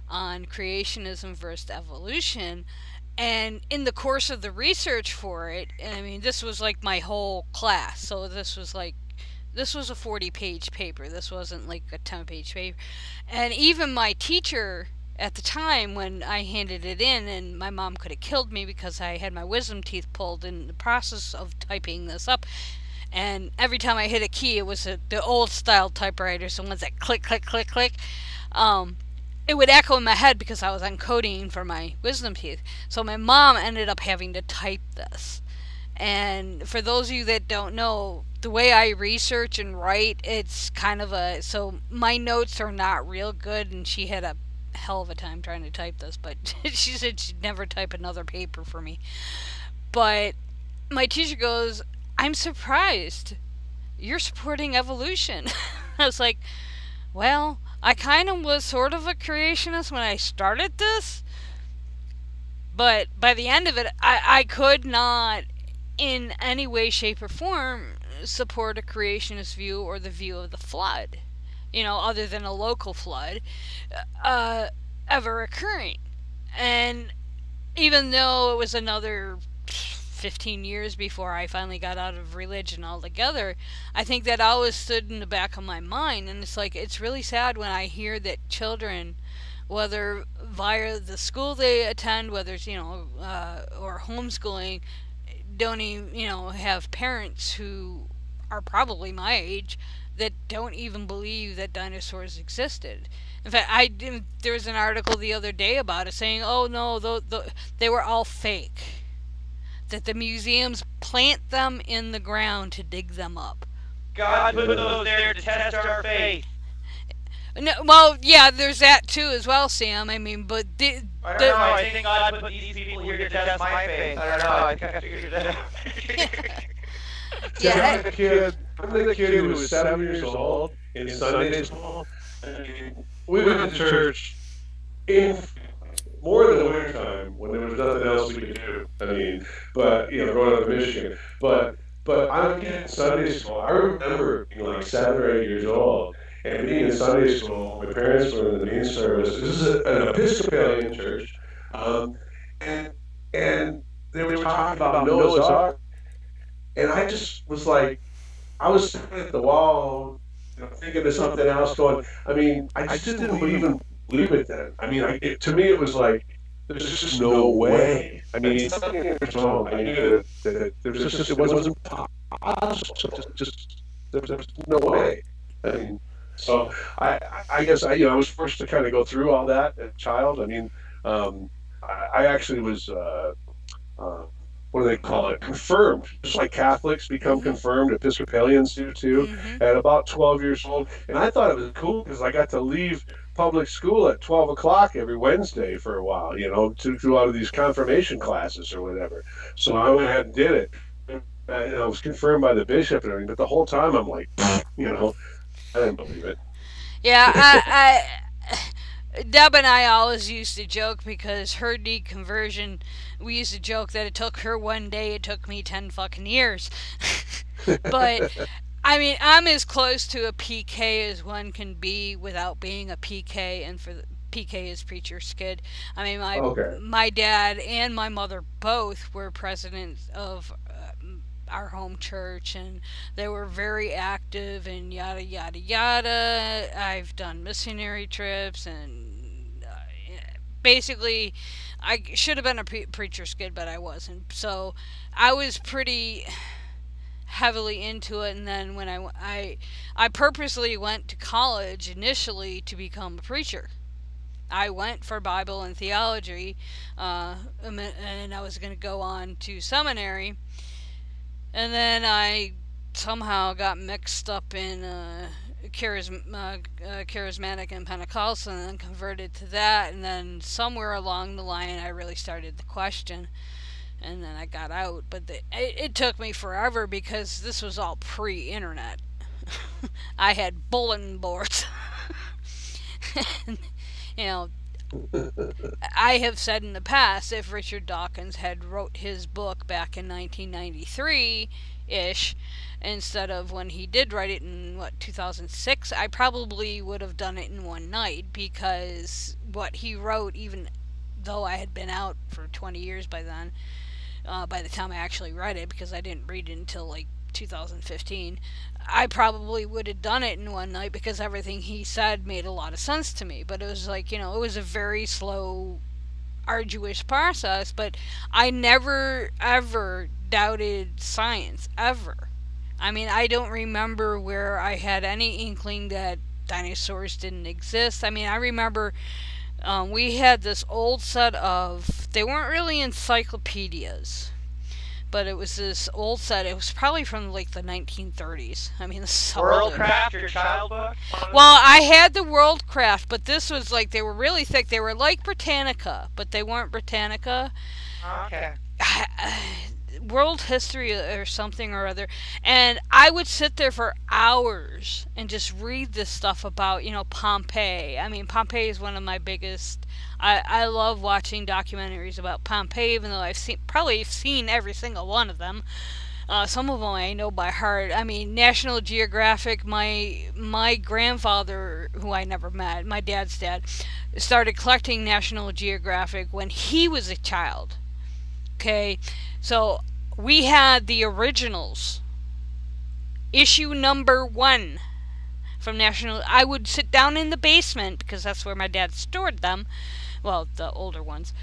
on creationism versus evolution, and in the course of the research for it, I mean, this was like my whole class, so this was a 40-page paper. This wasn't like a 10-page paper. And even my teacher at the time when I handed it in, and my mom could have killed me because I had my wisdom teeth pulled in the process of typing this up, and every time I hit a key, it was the old style typewriters, the ones that click, click, click, click. It would echo in my head because I was encoding for my wisdom teeth. So my mom ended up having to type this. And for those of you that don't know, the way I research and write, it's kind of so my notes are not real good, and she had a hell of a time trying to type this, but she said she'd never type another paper for me. But my teacher goes, I'm surprised you're supporting evolution. I was like, well, I kind of was sort of a creationist when I started this, but by the end of it, I could not in any way, shape, or form support a creationist view or the view of the flood, other than a local flood, ever occurring. And even though it was another 15 years before I finally got out of religion altogether, I think that always stood in the back of my mind. And it's like, it's really sad when I hear that children, whether via the school they attend, whether it's, or homeschooling, don't even, have parents who are probably my age that don't even believe that dinosaurs existed. In fact, there was an article the other day about it saying, oh no, they were all fake. That the museums plant them in the ground to dig them up. God put those there to test our faith. No, well, yeah, there's that too as well, Sam. I mean, but I don't know. I think God put these people here to test my faith. I don't know. I think I figured that out. Yeah. I'm the kid who was 7 years old in Sunday school. We went to church in more than the winter time when there was nothing else we could do. I mean, but growing up in Michigan, but I'm in Sunday school. I remember being like 7 or 8 years old and being in Sunday school. My parents were in the main service. This is an Episcopalian church, and and they were talking about Noah's Ark, and I just was like, I was sitting at the wall, thinking of something else. Going, I mean, I just didn't even believe it then. I mean, to me, it was like, there's just no way. I mean, something was wrong. I knew that there was just, it wasn't possible. Just there was no way. I mean, so I guess I was forced to kind of go through all that as a child. I mean, I actually was. What do they call it? Confirmed. Just like Catholics become confirmed, Episcopalians do too, at about 12 years old. And I thought it was cool because I got to leave public school at 12 o'clock every Wednesday for a while, to do out of these confirmation classes or whatever. So I went ahead and did it. I was confirmed by the bishop and everything, but the whole time I'm like, I didn't believe it. Yeah, Deb and I always used to joke because her deconversion, we used to joke that it took her one day, it took me 10 fucking years. But, I mean, I'm as close to a PK as one can be without being a PK, and for the PK is preacher's kid. I mean, my dad and my mother both were presidents of our home church, and they were very active and yada yada yada. I've done missionary trips, and basically I should have been a preacher's kid, but I wasn't. So I was pretty heavily into it, and then when I purposely went to college initially to become a preacher. I went for Bible and theology, and I was going to go on to seminary. And then I somehow got mixed up in charismatic and Pentecostal, and then converted to that. And then somewhere along the line, I really started to question. And then I got out. But it took me forever because this was all pre-internet. I had bulletin boards. And, I have said in the past, if Richard Dawkins had wrote his book back in 1993-ish, instead of when he did write it in, 2006, I probably would have done it in one night, because what he wrote, even though I had been out for 20 years by then, by the time I actually read it, because I didn't read it until, 2015, I probably would have done it in one night because everything he said made a lot of sense to me. But it was it was a very slow, arduous process, but I never, ever doubted science, ever. I mean, I don't remember where I had any inkling that dinosaurs didn't exist. I mean, I remember we had this old set of, they weren't really encyclopedias, but it was this old set. It was probably from the 1930s. I mean, this is Worldcraft, your child book? Well, I had the Worldcraft, but this was they were really thick. They were like Britannica, but they weren't Britannica. Okay. World history or something or other, and I would sit there for hours and just read this stuff about Pompeii. I mean, Pompeii is one of my biggest. I love watching documentaries about Pompeii, even though I've probably seen every single one of them. Some of them I know by heart. I mean, National Geographic, my grandfather, who I never met, my dad's dad, started collecting National Geographic when he was a child. Okay, so we had the originals, issue number 1 from National. I would sit down in the basement, because that's where my dad stored them, well, the older ones,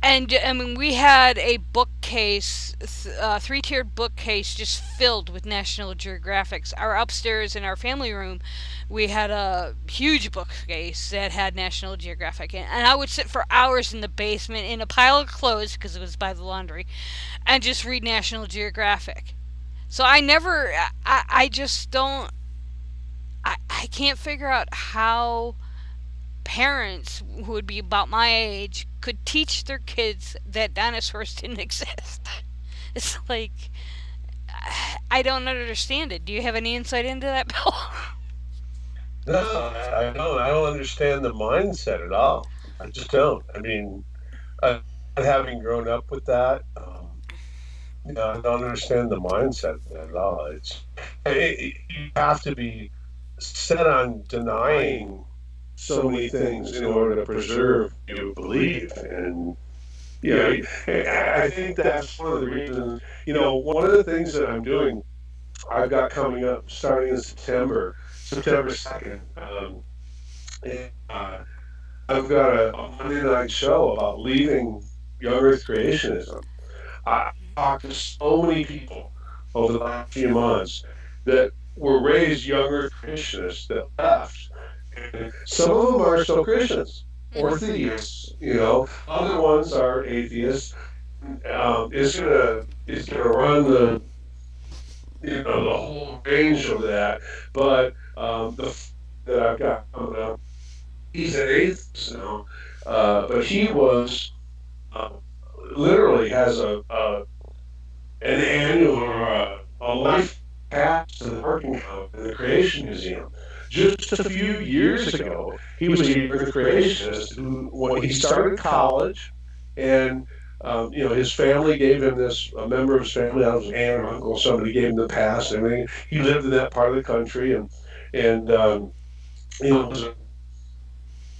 and I mean, we had a bookcase, 3-tiered bookcase just filled with National Geographics. Our upstairs in our family room, we had a huge bookcase that had National Geographic in, and I would sit for hours in the basement in a pile of clothes, because it was by the laundry, and just read National Geographic. So I never, I just don't, I can't figure out how parents who would be about my age could teach their kids that dinosaurs didn't exist. It's I don't understand it. Do you have any insight into that, Bill? No, I don't understand the mindset at all. I just don't. I mean, having grown up with that, I don't understand the mindset at all. You have to be set on denying so many things in order to preserve your belief. And I think that's one of the reasons. One of the things that I'm doing, I've got coming up starting in September 2nd. And, I've got a Monday night show about leaving young Earth creationism. I talked to so many people over the last few months that were raised young Earth creationists that left. And some of them are still Christians or theists. Other ones are atheists. Is gonna run the whole range of that. But that I've got coming up, he's an atheist now, but he was literally has an annual or a life pass to the working camp in the Creation Museum. Just a few years ago, he was a Earth creationist who, when he started college, and his family gave him this. A member of his family, that was an aunt or uncle, somebody gave him the pass. I mean, he lived in that part of the country, and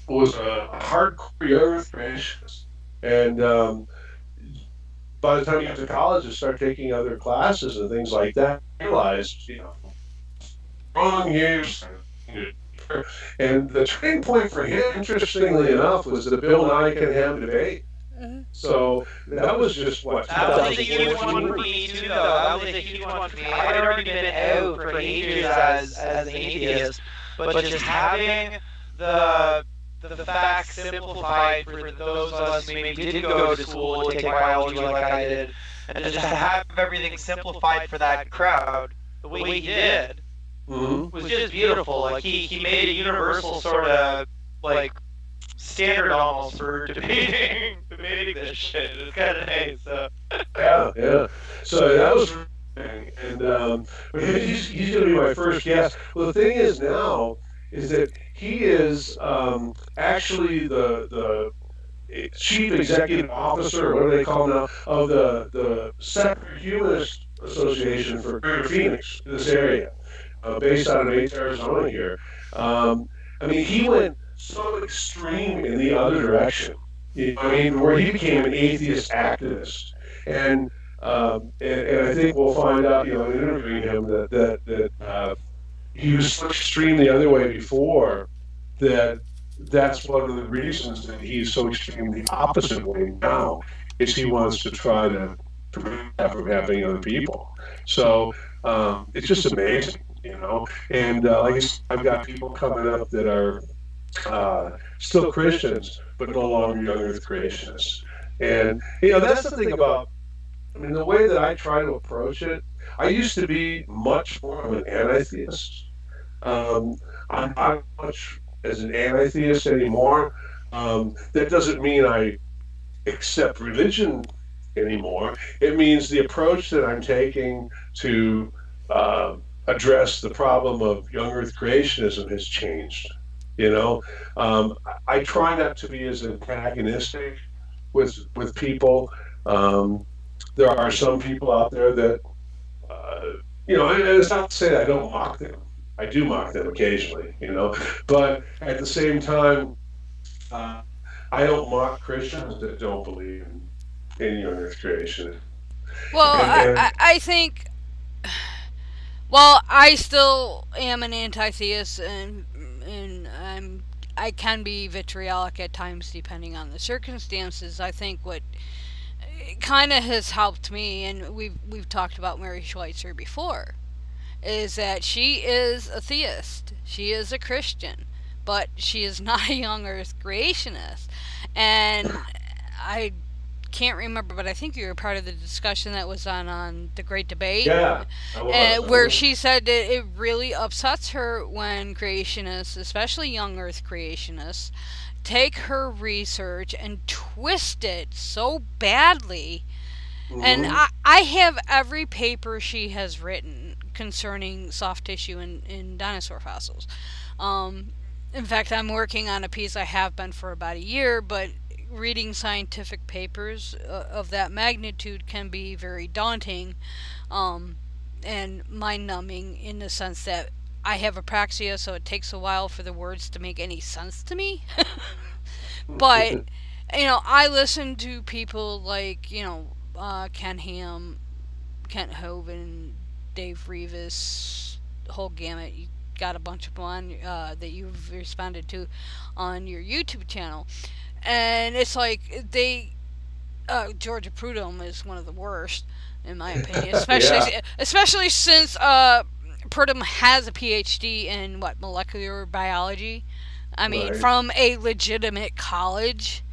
was a hardcore young Earth creationist. And by the time he got to college and started taking other classes and things like that, he realized, wrong years. And the turning point for him, interestingly enough, was the Bill Nye Can Ham debate. So that was just what? That was a huge one for me too, though. That was a huge one for me. I had already been out for ages as an atheist, but just having the facts simplified for those of us who maybe didn't go to school, take biology like I did, and just to have everything simplified for that crowd the way he did was just beautiful. Like he made a universal sort of like standard almost for debating this shit. It was kind of nice. So. Yeah. So that was, and he's going to be my first guest. Well, the thing is now is that he is actually the chief executive officer, what do they call now, of the Secular Humanist Association for Greater Phoenix, this area, based out of Mesa, Arizona here. He went so extreme in the other direction. Where he became an atheist activist, and I think we'll find out, in interviewing him, that he was so extreme the other way before that's one of the reasons that he's so extreme the opposite way now, is he wants to try to prevent that from happening to other people. So it's just amazing, And like I said, I've got people coming up that are still Christians, but no longer young Earth creationists. And that's the thing about, the way that I try to approach it. I used to be much more of an anti-theist. I'm not much as an anti-theist anymore. That doesn't mean I accept religion anymore. It means the approach that I'm taking to address the problem of young Earth creationism has changed. I try not to be as antagonistic with people. There are some people out there that, and it's not to say that I don't mock them. I do mock them occasionally, but at the same time, I don't mock Christians that don't believe in young Earth creation. Well, I think, I still am an anti-theist, and I can be vitriolic at times depending on the circumstances. I think what kind of has helped me, and we've talked about Mary Schweitzer before, is that she is a theist. She is a Christian, but she is not a young Earth creationist. And I can't remember, but I think you were part of the discussion that was on the Great Debate. Yeah, where she said that it really upsets her when creationists, especially young Earth creationists, take her research and twist it so badly. And I have every paper she has written concerning soft tissue in dinosaur fossils. In fact, I'm working on a piece, I have been for about a year, but reading scientific papers of that magnitude can be very daunting, and mind-numbing in the sense that I have apraxia, so it takes a while for the words to make any sense to me. But, I listen to people like, Ken Ham, Kent Hovind, Dave Rivas, whole gamut. You got a bunch of them on that you've responded to on your YouTube channel. And it's like Georgia Prudhomme is one of the worst, in my opinion, especially since Prudhomme has a PhD in molecular biology. I mean, from a legitimate college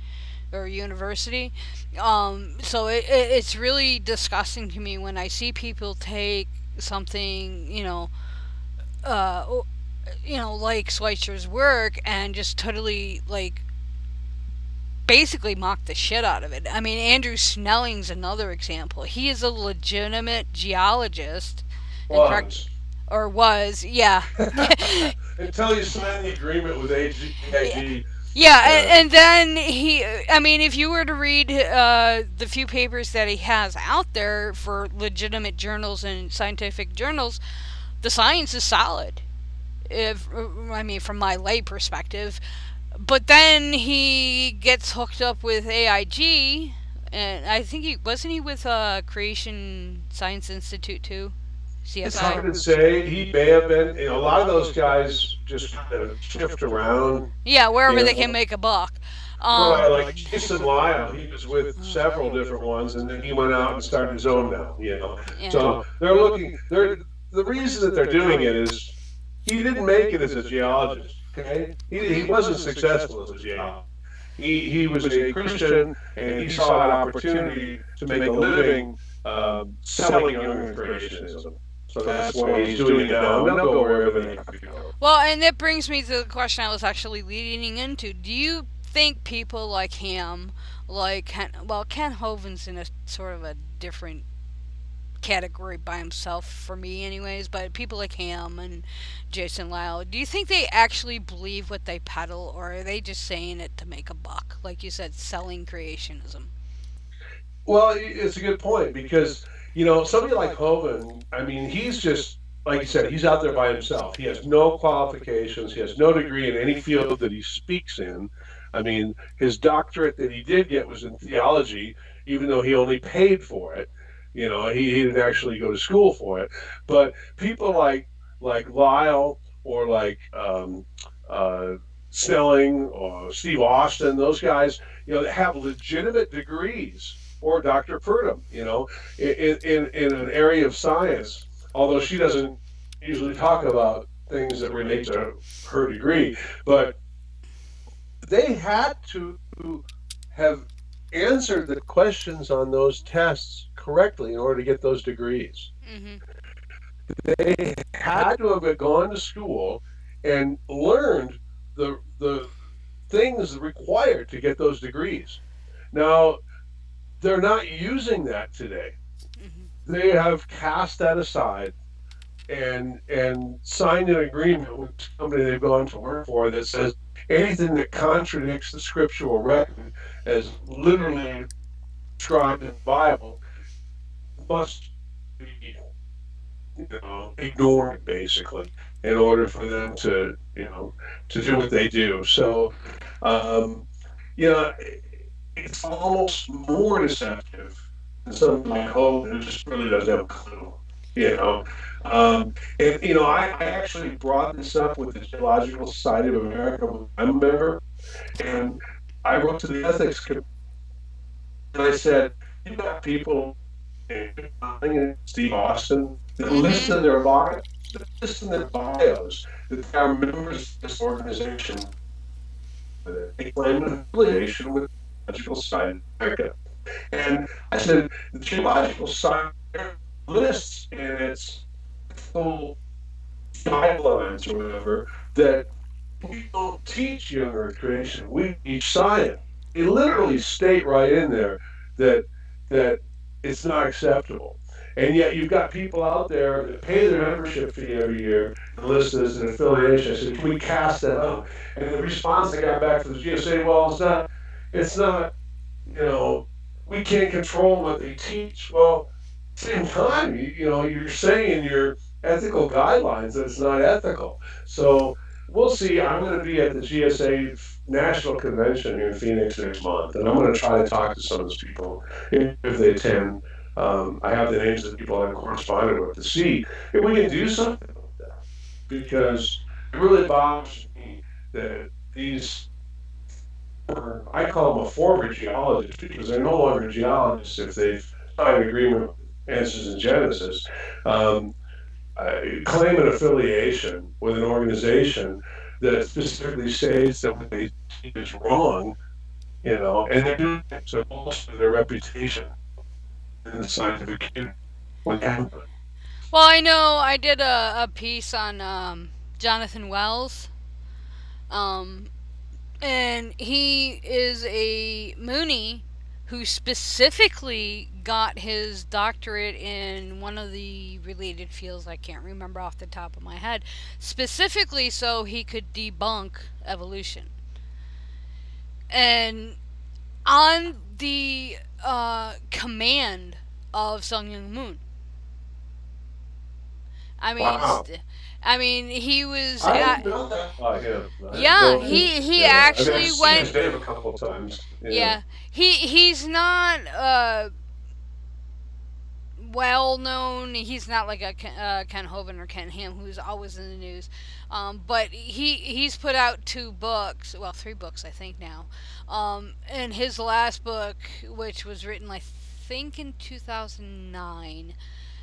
or university. So it's really disgusting to me when I see people take something, like Schweitzer's work and just totally basically mock the shit out of it. I mean, Andrew Snelling's another example. He is a legitimate geologist. Was, yeah. Until you signed the agreement with AIG. Yeah, and then if you were to read the few papers that he has out there for legitimate journals and scientific journals, the science is solid. From my lay perspective. But then he gets hooked up with AIG, and I think wasn't he with Creation Science Institute too? CSI? It's hard to say. He may have been. A lot of those guys just kind of shift around. Yeah, wherever they can make a buck. Like Jason Lyle, he was with several different ones, and then he went out and started his own now. Yeah. So they're looking. The reason that they're doing it is he didn't make it as a geologist. Okay, he wasn't successful as a geologist. He was a Christian, and he saw an opportunity to make a living selling young creationism. So that's why he's doing it now. They'll go wherever they have to go. Well, and that brings me to the question I was actually leading into. Do you think people like him, Ken Hovind's in a sort of a different category by himself for me anyways, but people like him and Jason Lyle, do you think they actually believe what they peddle, or are they just saying it to make a buck? Like you said, selling creationism. Well, it's a good point because, somebody like Hovind, he's just, like you said, he's out there by himself. He has no qualifications. He has no degree in any field that he speaks in. His doctorate that he did get was in theology, even though he only paid for it. He didn't actually go to school for it. But people like Lyle or like Snelling or Steve Austin, those guys, have legitimate degrees, or Dr. Prudhomme, in an area of science, although she doesn't usually talk about things that relate to her degree. But they had to have answered the questions on those tests correctly in order to get those degrees. Mm-hmm. They had to have gone to school and learned the things required to get those degrees. Now, they're not using that today. Mm-hmm. They have cast that aside and signed an agreement with somebody they've gone to work for that says anything that contradicts the scriptural record as literally described in the Bible must be ignored, basically, in order for them to do what they do. So it's almost more deceptive than something like Hope, who just really doesn't have a clue. I actually brought this up with the Geological Society of America when I'm a member, and I wrote to the ethics committee, and I said, you got people, Steve Austin, that list in their bios that they are members of this organization. They claim an affiliation with the Geological Society of America. And I said, the Geological Society lists in its full guidelines or whatever that we don't teach young Earth creation, we teach science. They literally state right in there that it's not acceptable. And yet you've got people out there that pay their membership fee every year and list as an affiliation. I said, can we cast that out? And the response I got back from the GSA, well, it's not, we can't control what they teach. Well, same time, you're saying in your ethical guidelines that it's not ethical. So we'll see. I'm going to be at the GSA National Convention here in Phoenix next month, and I'm going to try to talk to some of those people if they attend. I have the names of the people I've corresponded with to see if we can do something about that, because it really bothers me that these, I call them a former geologist, because they're no longer geologists if they've signed an agreement with Answers in Genesis, claim an affiliation with an organization that specifically states that what they teach is wrong, and they're doing it to bolster their reputation in the scientific community. Well, I know I did a piece on Jonathan Wells, and he is a Mooney who specifically got his doctorate in one of the related fields I can't remember off the top of my head, specifically so he could debunk evolution. And on the command of Sun Myung Moon. I mean, wow. He was. I didn't know that about him. Yeah, he actually went. I've seen his name a couple of times. Yeah, he's not well known. He's not like a Ken Hovind or Ken Ham, who's always in the news. But he's put out 2 books, well, 3 books I think now. And his last book, which was written I think in 2009,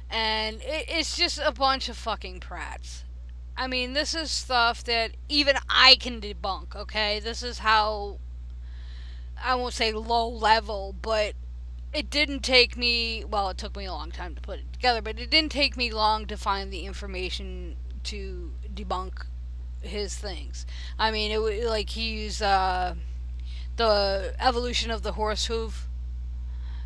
and it's just a bunch of fucking prats. I mean, this is stuff that even I can debunk, okay? This is how, I won't say low level, but it didn't take me, well, it took me a long time to put it together, but it didn't take me long to find the information to debunk his things. I mean, it was like he used the evolution of the horse hoof,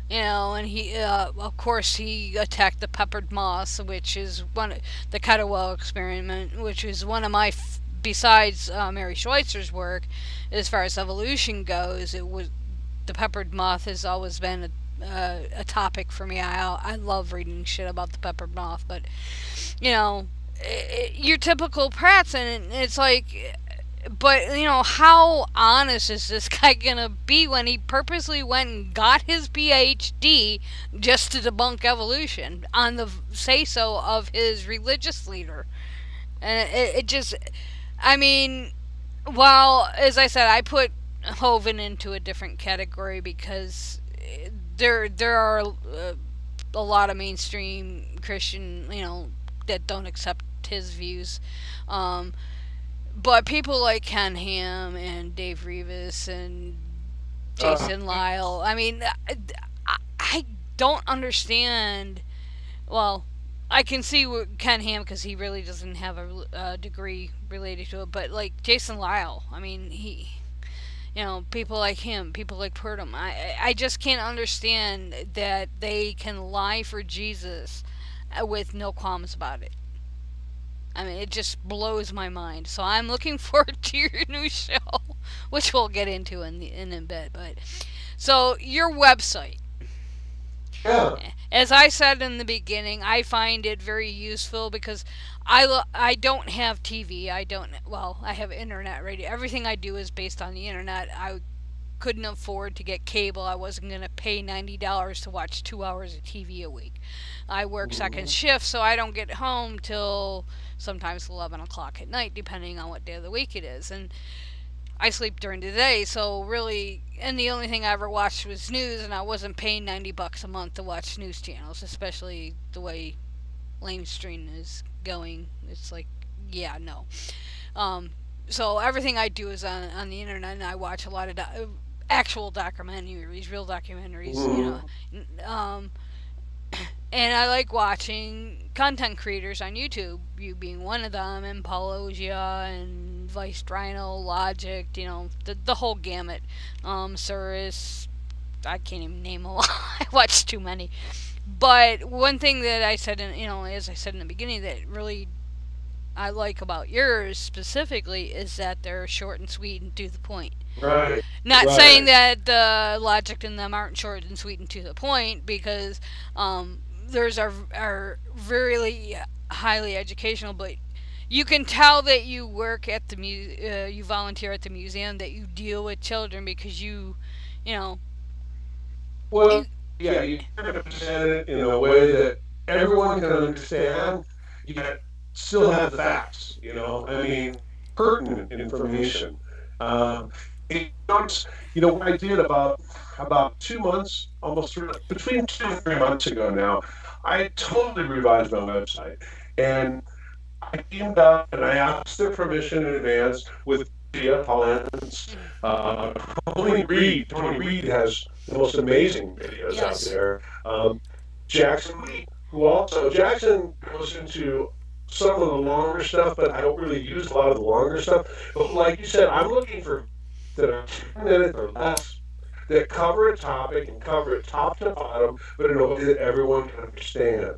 and he, of course, he attacked the peppered moss, which is the Kettlewell experiment, which is one of my, besides Mary Schweitzer's work, as far as evolution goes, the peppered moth has always been a topic for me. I love reading shit about the peppered moth, but, your typical prats, and it's like, but, how honest is this guy gonna be when he purposely went and got his PhD just to debunk evolution on the say-so of his religious leader? And it just, while, as I said, I put Hovind into a different category because there are a lot of mainstream Christian, that don't accept his views. But people like Ken Ham and Dave Rivas and Jason Lyle, I don't understand. Well, I can see Ken Ham because he really doesn't have a degree related to it. But like Jason Lyle, he, people like him, people like Purdom, I just can't understand that they can lie for Jesus with no qualms about it. It just blows my mind. So I'm looking forward to your new show, which we'll get into in a bit. But so your website. Yeah. As I said in the beginning, I find it very useful because I don't have TV. I have internet radio. Everything I do is based on the internet. I couldn't afford to get cable. I wasn't going to pay $90 to watch 2 hours of TV a week. I work second shift, so I don't get home till sometimes 11 o'clock at night, depending on what day of the week it is. And I sleep during the day, so really, and the only thing I ever watched was news, and I wasn't paying $90 a month to watch news channels, especially the way lamestream is going. It's like, yeah, no. So everything I do is on the internet, and I watch a lot of actual documentaries, real documentaries, and I like watching content creators on YouTube, you being one of them, and Paulogia, and Vice Rhino, Logic, the whole gamut. Cirrus, I can't even name a lot. I watched too many. But one thing that I said, as I said in the beginning, that really I like about yours specifically is that they're short and sweet and to the point. Right. Not Right. saying that the logic in them aren't short and sweet and to the point, because theirs are really highly educational, but you can tell that you work at the you volunteer at the museum, that you deal with children, because you know. Well, yeah, you kind of present it in a way that everyone can understand, yet still have the facts. I mean, pertinent information. Um, it, what I did about 2 months, between 2 and 3 months ago now, I totally revised my website, and I came out and I asked their permission in advance with Paul Evans, Tony Reed. Tony Reed has the most amazing videos out there. Jackson Lee, Jackson goes into some of the longer stuff, but I don't really use a lot of the longer stuff. But like you said, I'm looking for that are 10 minutes or less that cover a topic and cover it top to bottom, but in a way that everyone can understand.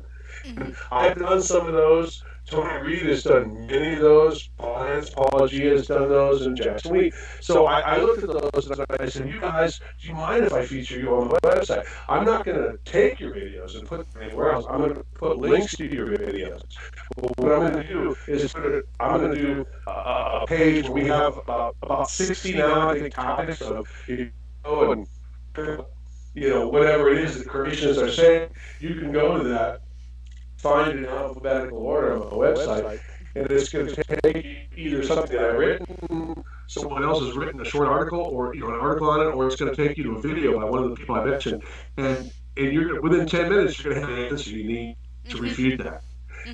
I've done some of those. Tony Reed has done many of those. Paul G has done those, and Jackson Lee. So I looked at those and I said, you guys, do you mind if I feature you on my website? I'm not going to take your videos and put them anywhere else. I'm going to put links to your videos. Well, what I'm going to do is I'm going to do a page where we have about 60 now, I think, topics of, and whatever it is that creationists are saying, you can go to that, find it in alphabetical order on my website, and it's going to take either something that I've written, someone else has written a short article, or an article on it, or it's going to take you to a video by one of the people I mentioned, and you're within 10 minutes you're going to have the answer you need to refute that.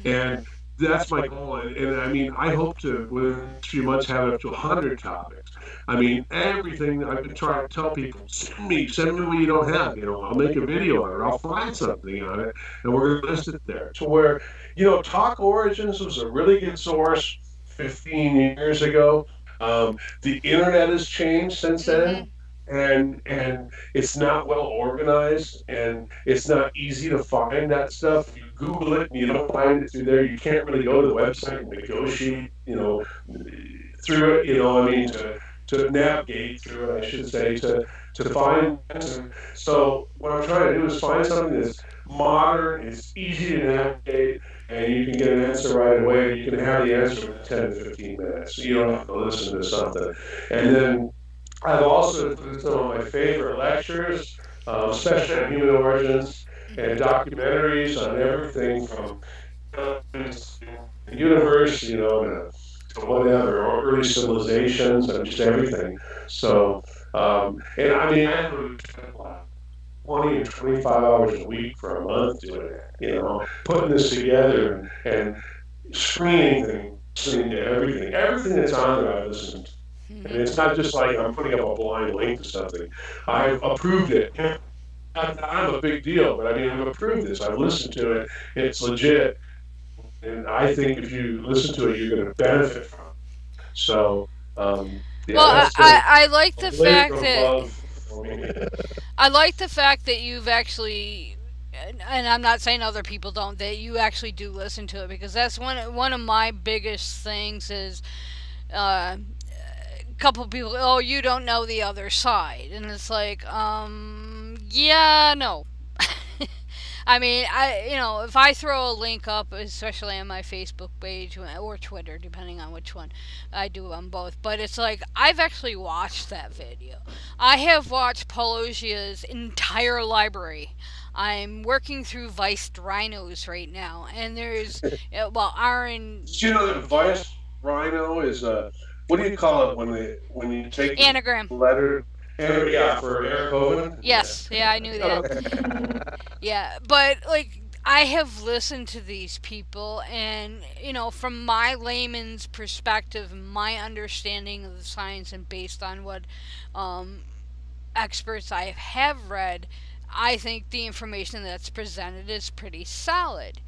And that's my goal, and I mean, I hope to, within a few months, have up to 100 topics. I mean, everything I've been trying to tell people, send me what you don't have. I'll make a video on it, or I'll find something on it, and we're going to list it there. To where, Talk Origins was a really good source 15 years ago. The internet has changed since then. And it's not well organized, and it's not easy to find that stuff. You Google it and you don't find it through there. You can't really go to the website and negotiate, through it. To navigate through it, I should say, to find. So what I'm trying to do is find something that's modern, it's easy to navigate, and you can get an answer right away. You can have the answer in 10 to 15 minutes. You don't have to listen to something. And then I've also included some of my favorite lectures, especially on human origins, and documentaries on everything from the universe, to whatever, or early civilizations, and just everything. So, and I mean, I would spend 20 and 25 hours a week for a month doing it, putting this together and screening things, listening to everything that's on there I listen to. And it's not just like I'm putting up a blind link to something. I've approved it. I'm a big deal, but I mean, I've approved this. I've listened to it. It's legit. And I think if you listen to it, you're going to benefit from it. So, well, I like the fact that I like the fact that you've actually, and I'm not saying other people don't, that you actually do listen to it, because that's one of my biggest things is a couple of people, oh, you don't know the other side, and it's like, yeah, no. I mean, if I throw a link up, especially on my Facebook page or Twitter, depending on which one, I do on both. But it's like, I've actually watched that video. I have watched Pelosia's entire library. I'm working through Vice Rhinos right now, and there's, Aaron. Did you know that Vice Rhino is what do you call it when you take anagram the letter? Yeah, for Eric Hovind? Yes, yeah, I knew that. Yeah, but, I have listened to these people, and, from my layman's perspective, my understanding of the science, and based on what experts I have read, I think the information that's presented is pretty solid.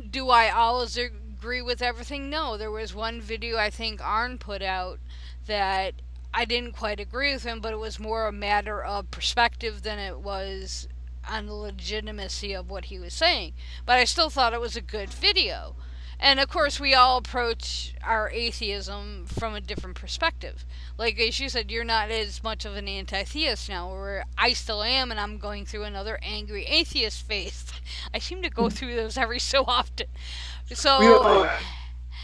Do I always agree with everything? No. There was one video I think Arn put out that I didn't quite agree with him, but it was more a matter of perspective than it was on the legitimacy of what he was saying. But I still thought it was a good video. And of course, we all approach our atheism from a different perspective. Like as you said, you're not as much of an anti-theist now, where I still am, and I'm going through another angry atheist phase. I seem to go through those every so often. So, You know,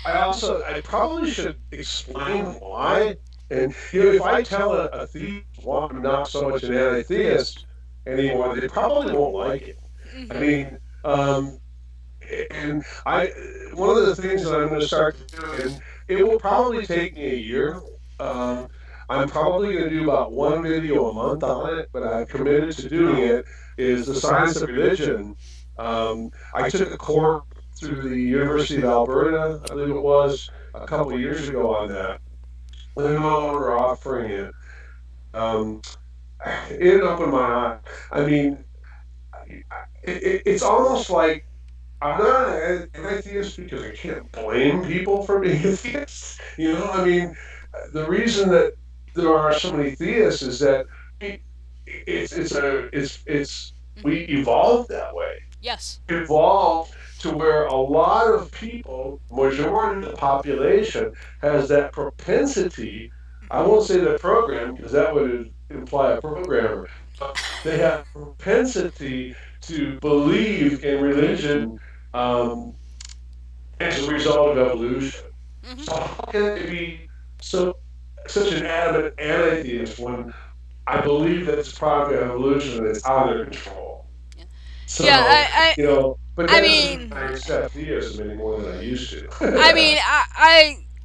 I probably should explain why. And if I tell a thief why I'm not so much an anti-theist anymore, they probably won't like it. I mean, and I one of the things that I'm going to start doing, it will probably take me a year. Um, I'm probably going to do about one video a month on it, but I've committed to doing it. Is the science of religion? I took a course through the University of Alberta, I believe it was, a couple of years ago on that. They're no longer offering it. Um, it opened my eye. I mean, it's almost like I'm not an atheist because I can't blame people for being atheists. You know, I mean, the reason that there are so many theists is that it's we evolved that way. yes. Evolved to where a lot of people, majority of the population, has that propensity. I won't say the program because that would imply a programmer. But they have propensity to believe in religion um, as a result of evolution. Hmm. So how can it be so such an adamant anti-theist when I believe that it's part of evolution and it's out of their control? Yeah. So, Yeah, but I that doesn't mean mean, I accept theism any more than I used to. I mean,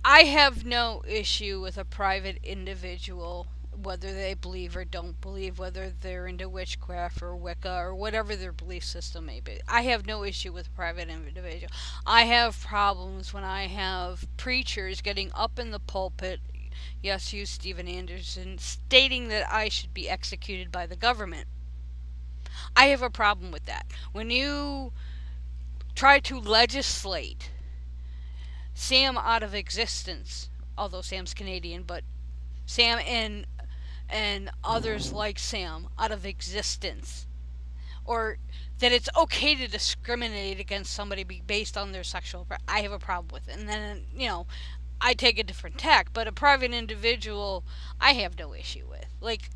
I have no issue with a private individual, whether they believe or don't believe, whether they're into witchcraft or Wicca or whatever their belief system may be. I have no issue with a private individual. I have problems when I have preachers getting up in the pulpit, yes, you, Stephen Anderson, stating that I should be executed by the government. I have a problem with that. When you try to legislate Sam out of existence, although Sam's Canadian, but Sam and others like Sam out of existence, or that it's okay to discriminate against somebody based on their sexual I have a problem with it. And then, I take a different tack, but a private individual I have no issue with. Like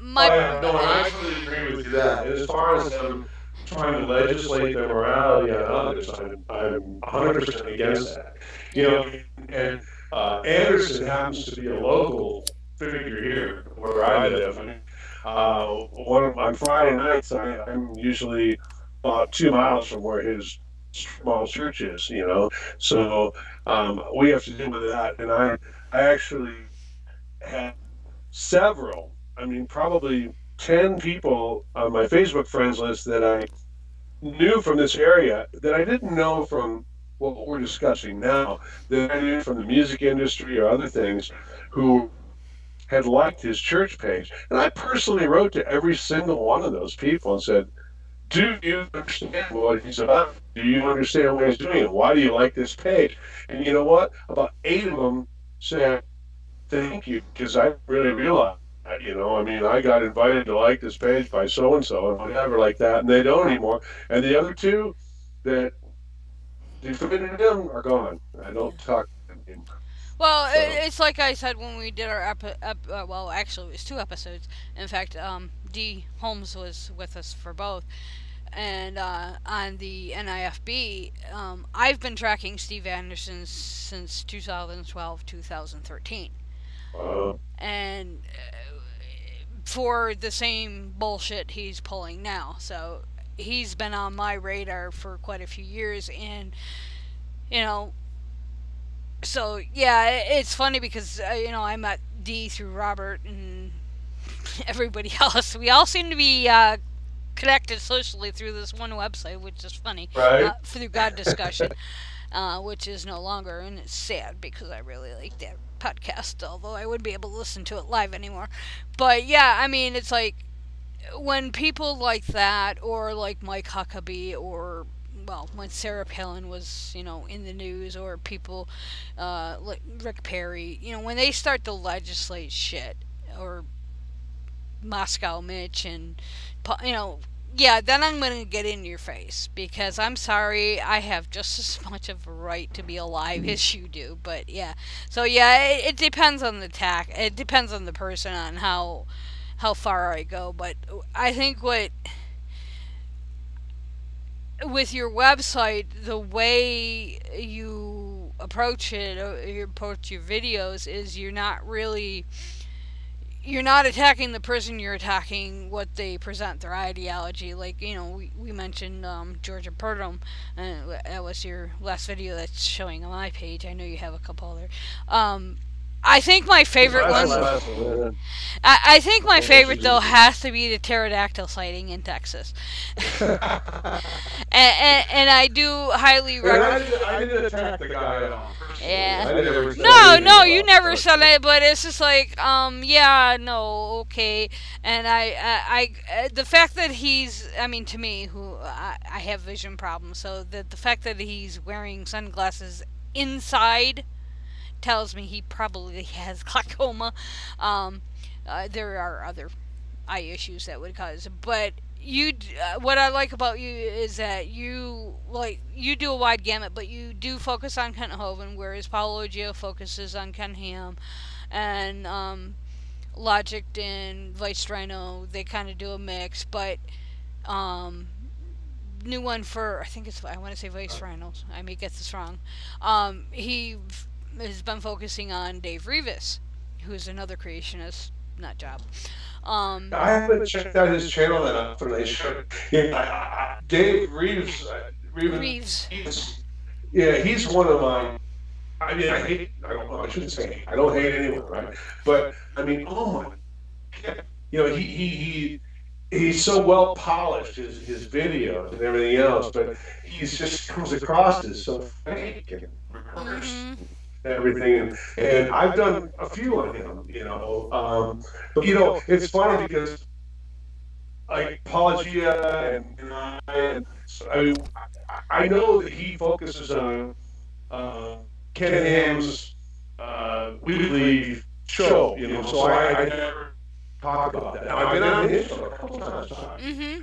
my Oh, yeah, no, I actually agree with you that. As far as them trying to legislate their morality on others, I'm 100% against that. You know, and Anderson happens to be a local figure here where I live. I mean, on Friday nights, I'm usually about 2 miles from where his small church is. So we have to deal with that, and I actually have several. I mean, probably 10 people on my Facebook friends list that I knew from this area that I didn't know from what we're discussing now, that I knew from the music industry or other things, who had liked his church page. And I personally wrote to every single one of those people and said, do you understand what he's about? Do you understand what he's doing? Why do you like this page? And you know what? About 8 of them said, thank you, because I really realized that, I mean, I got invited to like this page by so-and-so and whatever like that, and they don't anymore. And the other two that defended him are gone. I don't talk to them. Well, So, it's like I said when we did our well, actually it was 2 episodes. In fact, D Holmes was with us for both. And on the NIFB, I've been tracking Steve Anderson since 2012, 2013. And for the same bullshit he's pulling now. So he's been on my radar for quite a few years, and so yeah, it's funny because I met D through Robert and everybody else. We all seem to be connected socially through this one website, which is funny. right? Through God Discussion, which is no longer, and it's sad because I really like that podcast, although I wouldn't be able to listen to it live anymore. But yeah, I mean, it's like when people like that, or like Mike Huckabee, or well, when Sarah Palin was, in the news, or people like Rick Perry, when they start to legislate shit, or Moscow Mitch, and yeah, then I'm going to get in your face because I'm sorry, I have just as much of a right to be alive as you do. But yeah, so yeah, it depends on the tack. It depends on the person on how far I go. But I think with your website, the way you approach it, or you approach your videos, is you're not attacking the person, you're attacking what they present, their ideology. Like, we mentioned Georgia Purdom, and that was your last video that's showing on my page. I know you have a couple other. I think my favorite one. I think my favorite though has to be the pterodactyl sighting in Texas, and I do highly recommend. I didn't attack the guy at all. Yeah. No, you never said it, but it's just like, yeah, no, okay, and the fact that he's, I mean, to me, who I have vision problems, so the fact that he's wearing sunglasses inside tells me he probably has glaucoma. There are other eye issues that would cause, but what I like about you is that you do a wide gamut, but you do focus on Kent Hovind, whereas Paulo Gio focuses on Ken Ham, and Logic and Vice Rhino, they kind of do a mix, but new one for, I want to say Vice Rhinos, I may get this wrong, he has been focusing on Dave Rivas, who's another creationist nut job. I haven't checked out his channel that often. Dave Reeves. Yeah, he's one of my. I mean, I shouldn't say I don't hate anyone, right? But I mean, oh my, he's so well polished, his videos and everything else, but he just comes across as so fake and rehearsed. Everything, and I've done a few on him, but it's funny because like Apologia and I know that he focuses on Ken Ham's weekly show, so I never talk about that. Now, I've been on his show a couple times.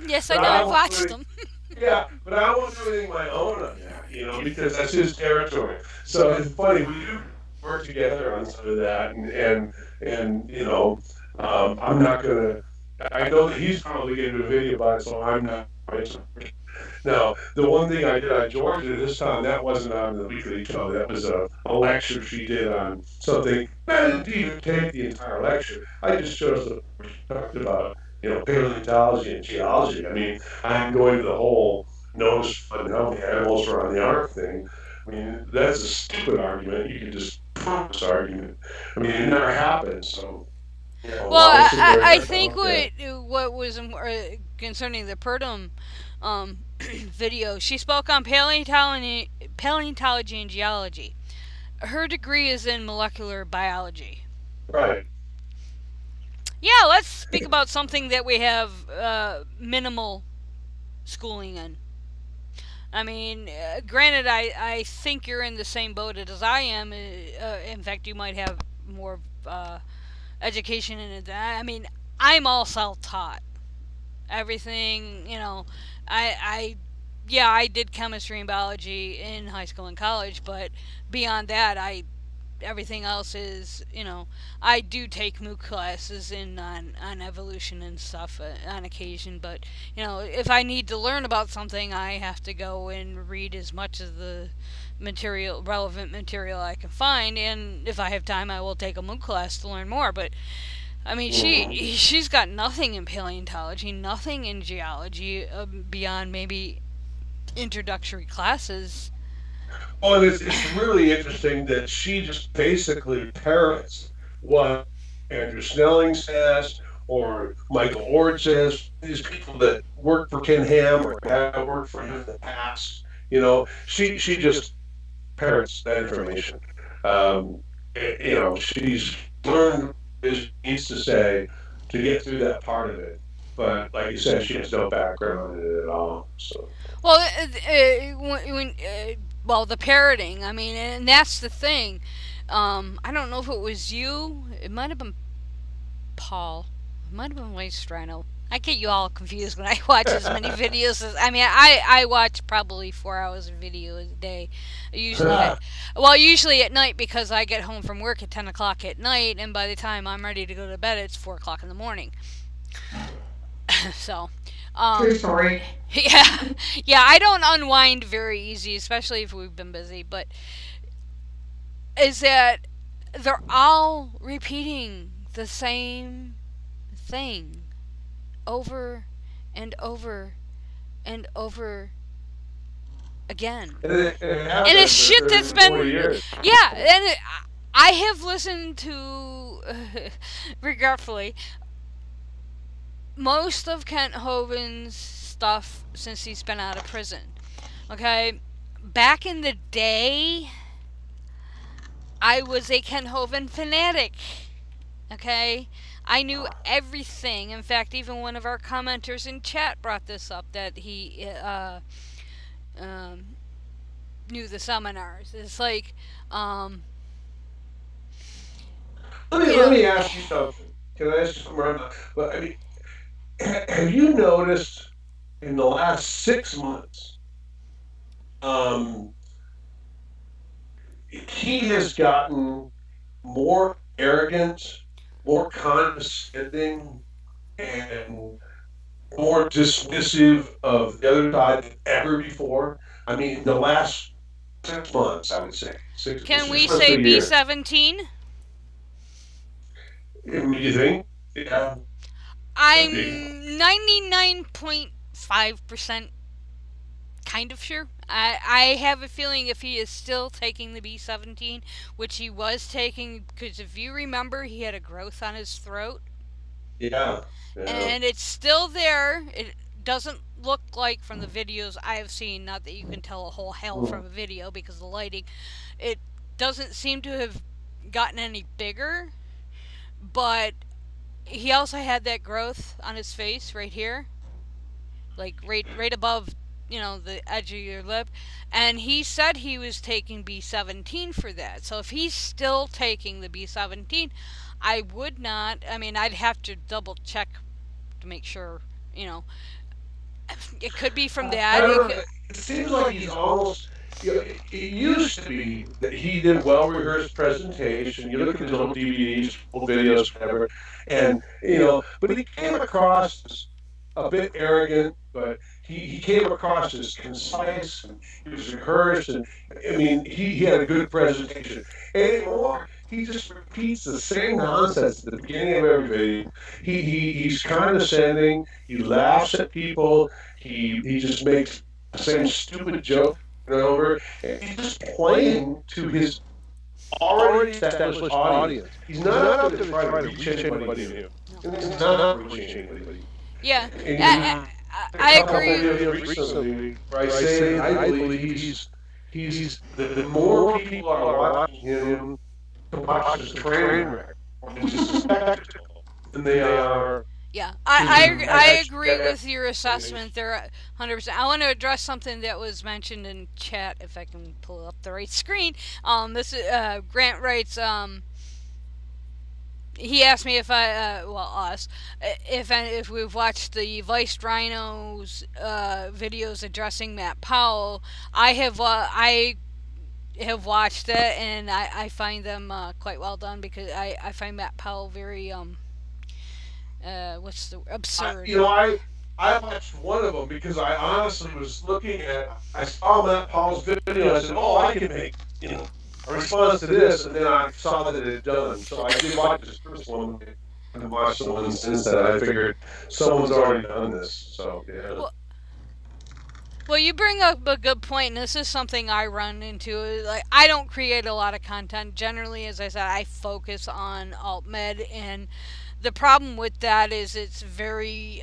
Yes, I know. I've watched them. Yeah, but I won't do anything my own on that, because that's his territory. So it's funny, we do work together on some of that, and I'm not gonna. I know that he's probably going to do a video about it, so I'm not. Now, the one thing I did on Georgia this time, that wasn't on the weekly show. That was a lecture she did on something. I didn't even take the entire lecture. I just chose to talk about paleontology and geology. I mean, I'm going to the whole notice how many animals are on the ark thing. I mean, that's a stupid argument. You can just prove this argument. I mean, it never happened, so. Well, I think what was concerning the Purdom video, she spoke on paleontology and geology. Her degree is in molecular biology. Right. Yeah, let's speak about something that we have minimal schooling in. I mean, granted, I think you're in the same boat as I am. In fact, you might have more education in it. I mean, I'm all self-taught. Everything, I did chemistry and biology in high school and college, but beyond that, everything else is, I do take MOOC classes on evolution and stuff on occasion, but, if I need to learn about something, I have to go and read as much of the relevant material I can find, and if I have time, I will take a MOOC class to learn more, but, I mean, she's got nothing in paleontology, nothing in geology, beyond maybe introductory classes. Well, it's really interesting that she just basically parrots what Andrew Snelling says or Michael Ord says. These people that work for Ken Ham or have worked for him in the past, she just parrots that information. She's learned what she needs to say to get through that part of it. But like you said, she has no background in it at all. So. Well, well, the parroting, I mean, and that's the thing. I don't know if it was you. It might have been Paul. might have been Waste Rhino. I get you all confused when I watch as many videos as... I mean, I watch probably 4 hours of video a day. Usually at night, because I get home from work at 10 o'clock at night, and by the time I'm ready to go to bed, it's 4 o'clock in the morning. So... True story. Yeah, I don't unwind very easy, especially if we've been busy, but... is that they're all repeating the same thing over and over and over again. And it's shit that's been... Yeah, and I have listened to, regretfully, most of Kent Hovind's stuff since he's been out of prison. Okay? Back in the day, I was a Kent Hovind fanatic. Okay? I knew everything. In fact, even one of our commenters in chat brought this up, that he knew the seminars. It's like, let me ask you something. Can I ask you something right now? But I mean, have you noticed in the last 6 months, he has gotten more arrogant, more condescending, and more dismissive of the other side than ever before? I mean, in the last 6 months, I would say. Can we say B17? What do you think? Yeah. I'm 99.5% kind of sure. I have a feeling if he is still taking the B17, which he was taking, because if you remember, he had a growth on his throat. Yeah. And it's still there. It doesn't look like, from the videos I have seen, not that you can tell a whole hell from a video because of the lighting, it doesn't seem to have gotten any bigger, but he also had that growth on his face right here, like right above, you know, the edge of your lip, and he said he was taking B17 for that. So if he's still taking the B17, I would not, I mean, I'd have to double check to make sure, you know, it could be from that. It seems like he's almost, you know, it used to be that he did well-rehearsed presentation. You look at his old DVDs, old videos, whatever, and, you know, but he came across as a bit arrogant, but he came across as concise, and he was rehearsed, and, I mean, he had a good presentation. Anymore, he just repeats the same nonsense at the beginning of every video. He's condescending, he laughs at people, he just makes the same stupid joke over, and he's just playing to his already established audience. He's not out there to try to reach anybody new. He's not reaching anybody. Yeah, I agree. Recently, I say I believe he's the more people are watching him to watch his train wreck, which is a spectacle, than they are. Yeah, I agree with your assessment there 100%. I want to address something that was mentioned in chat, if I can pull up the right screen. This is, Grant writes, he asked me if if we've watched the Vice Rhinos videos addressing Matt Powell. I have watched it, and I find them quite well done, because I find Matt Powell very absurd. I watched one of them because I honestly was looking I saw Matt Powell's video, and I said, oh, I can make, you know, a response to this, and then I saw that it had done. So I did watch this first one and watched the one since that. I figured someone's already done this. So yeah. Well, you bring up a good point, and this is something I run into. Like, I don't create a lot of content. Generally, as I said, I focus on alt-med, and the problem with that is it's very,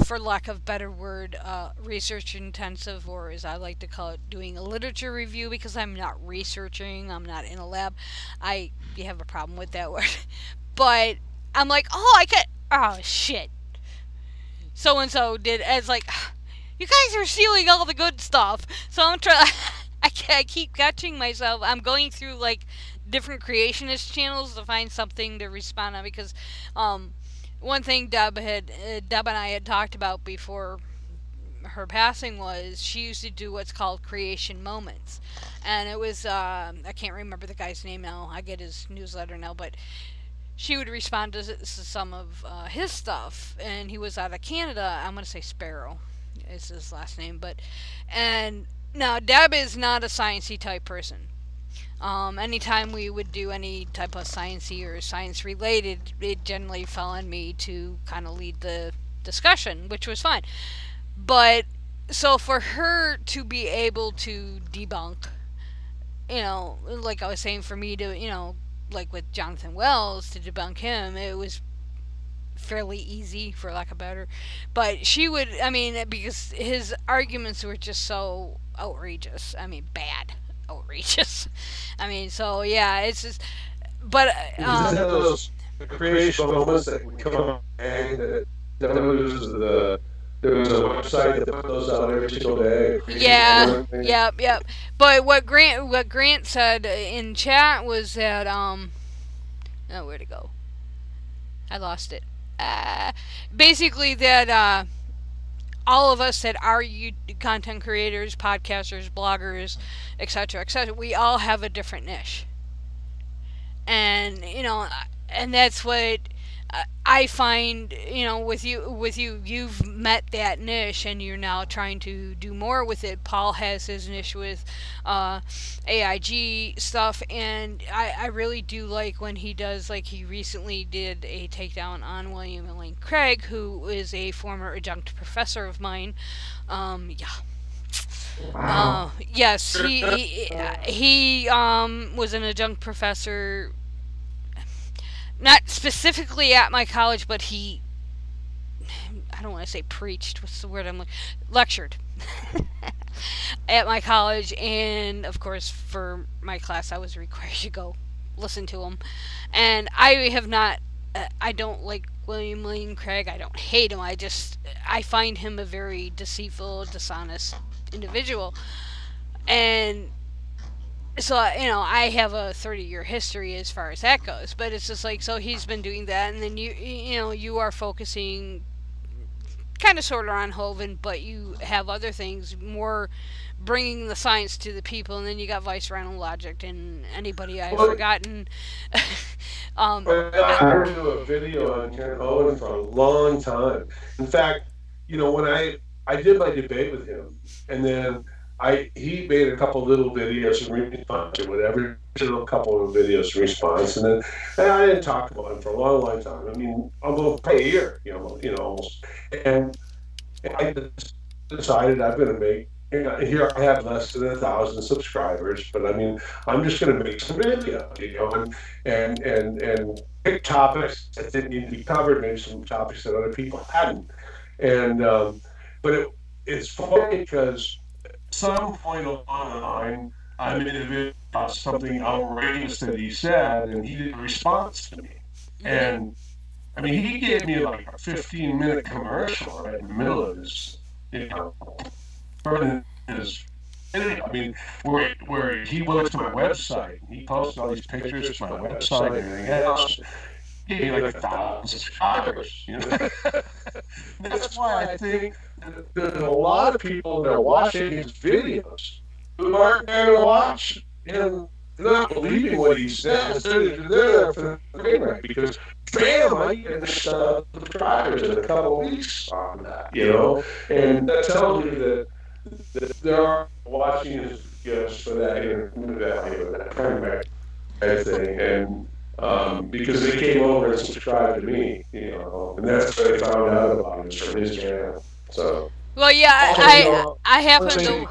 for lack of a better word, research intensive, or as I like to call it, doing a literature review, because I'm not researching, I'm not in a lab. You have a problem with that word. But I'm like, oh shit. So-and-so did, it's like, you guys are stealing all the good stuff. So I'm trying, I keep catching myself. I'm going through, like, different creationist channels to find something to respond on, because one thing Deb and I had talked about before her passing was she used to do what's called creation moments, and it was I can't remember the guy's name now. I get his newsletter now, but she would respond to some of his stuff, and he was out of Canada. I'm gonna say Sparrow is his last name, but and now Deb is not a sciencey type person. Anytime we would do any type of sciencey or science related, it generally fell on me to kind of lead the discussion, which was fine. But so for her to be able to debunk, like I was saying, for me to, like with Jonathan Wells, to debunk him, it was fairly easy, for lack of better. But she would, because his arguments were just so outrageous. Bad. Outrageous. So yeah, it's just, but those creation moments that would come up, and there was a website that put those out every single day. Yeah, yep. But what Grant said in chat was that where'd it go? I lost it. Basically that all of us that are content creators, podcasters, bloggers, etc., we all have a different niche. And, and that's what I find, with you, you've met that niche and you're now trying to do more with it. Paul has his niche with AIG stuff, and I really do like when he does, like he recently did a takedown on William Lane Craig, who is a former adjunct professor of mine. Wow. Yes, he was an adjunct professor, not specifically at my college, but I don't want to say preached, what's the word lectured at my college, and of course for my class I was required to go listen to him. And I don't like William Lane Craig. I don't hate him. I find him a very deceitful, dishonest individual. And so, I have a 30-year history as far as that goes, but it's just like, so he's been doing that, and then you are focusing kind of sort of on Hovind, but you have other things, more bringing the science to the people, and then you got Vice Rhino Logic and anybody I've forgotten. I heard a video on Ken Hovind for a long time. In fact, when I did my debate with him, and then he made a couple little videos in response or whatever, a couple of videos in response, and I didn't talk about him for a long, long time. Almost a year, almost. And I decided I'm going to make. Here I have less than 1,000 subscribers, but I'm just going to make some videos, and pick topics that didn't need to be covered, maybe some topics that other people hadn't, and but it's funny because some point along the line, I made a video about something outrageous that he said, and he didn't respond to me. And he gave me like a 15-minute commercial right in the middle of his, where he went to my website, and he posted all these pictures to my website and everything else. He gave me like 1,000 subscribers. That's why I think there's a lot of people that are watching his videos who aren't there to watch him, not believing what he says. They're there for the train wreck because, bam, I get subscribers in a couple of weeks on that, and that tells me that there are watching his videos for that value, that train wreck thing, and because they came over and subscribed to me, and that's where they found out about it, from his channel. So. Well, yeah, I happen to.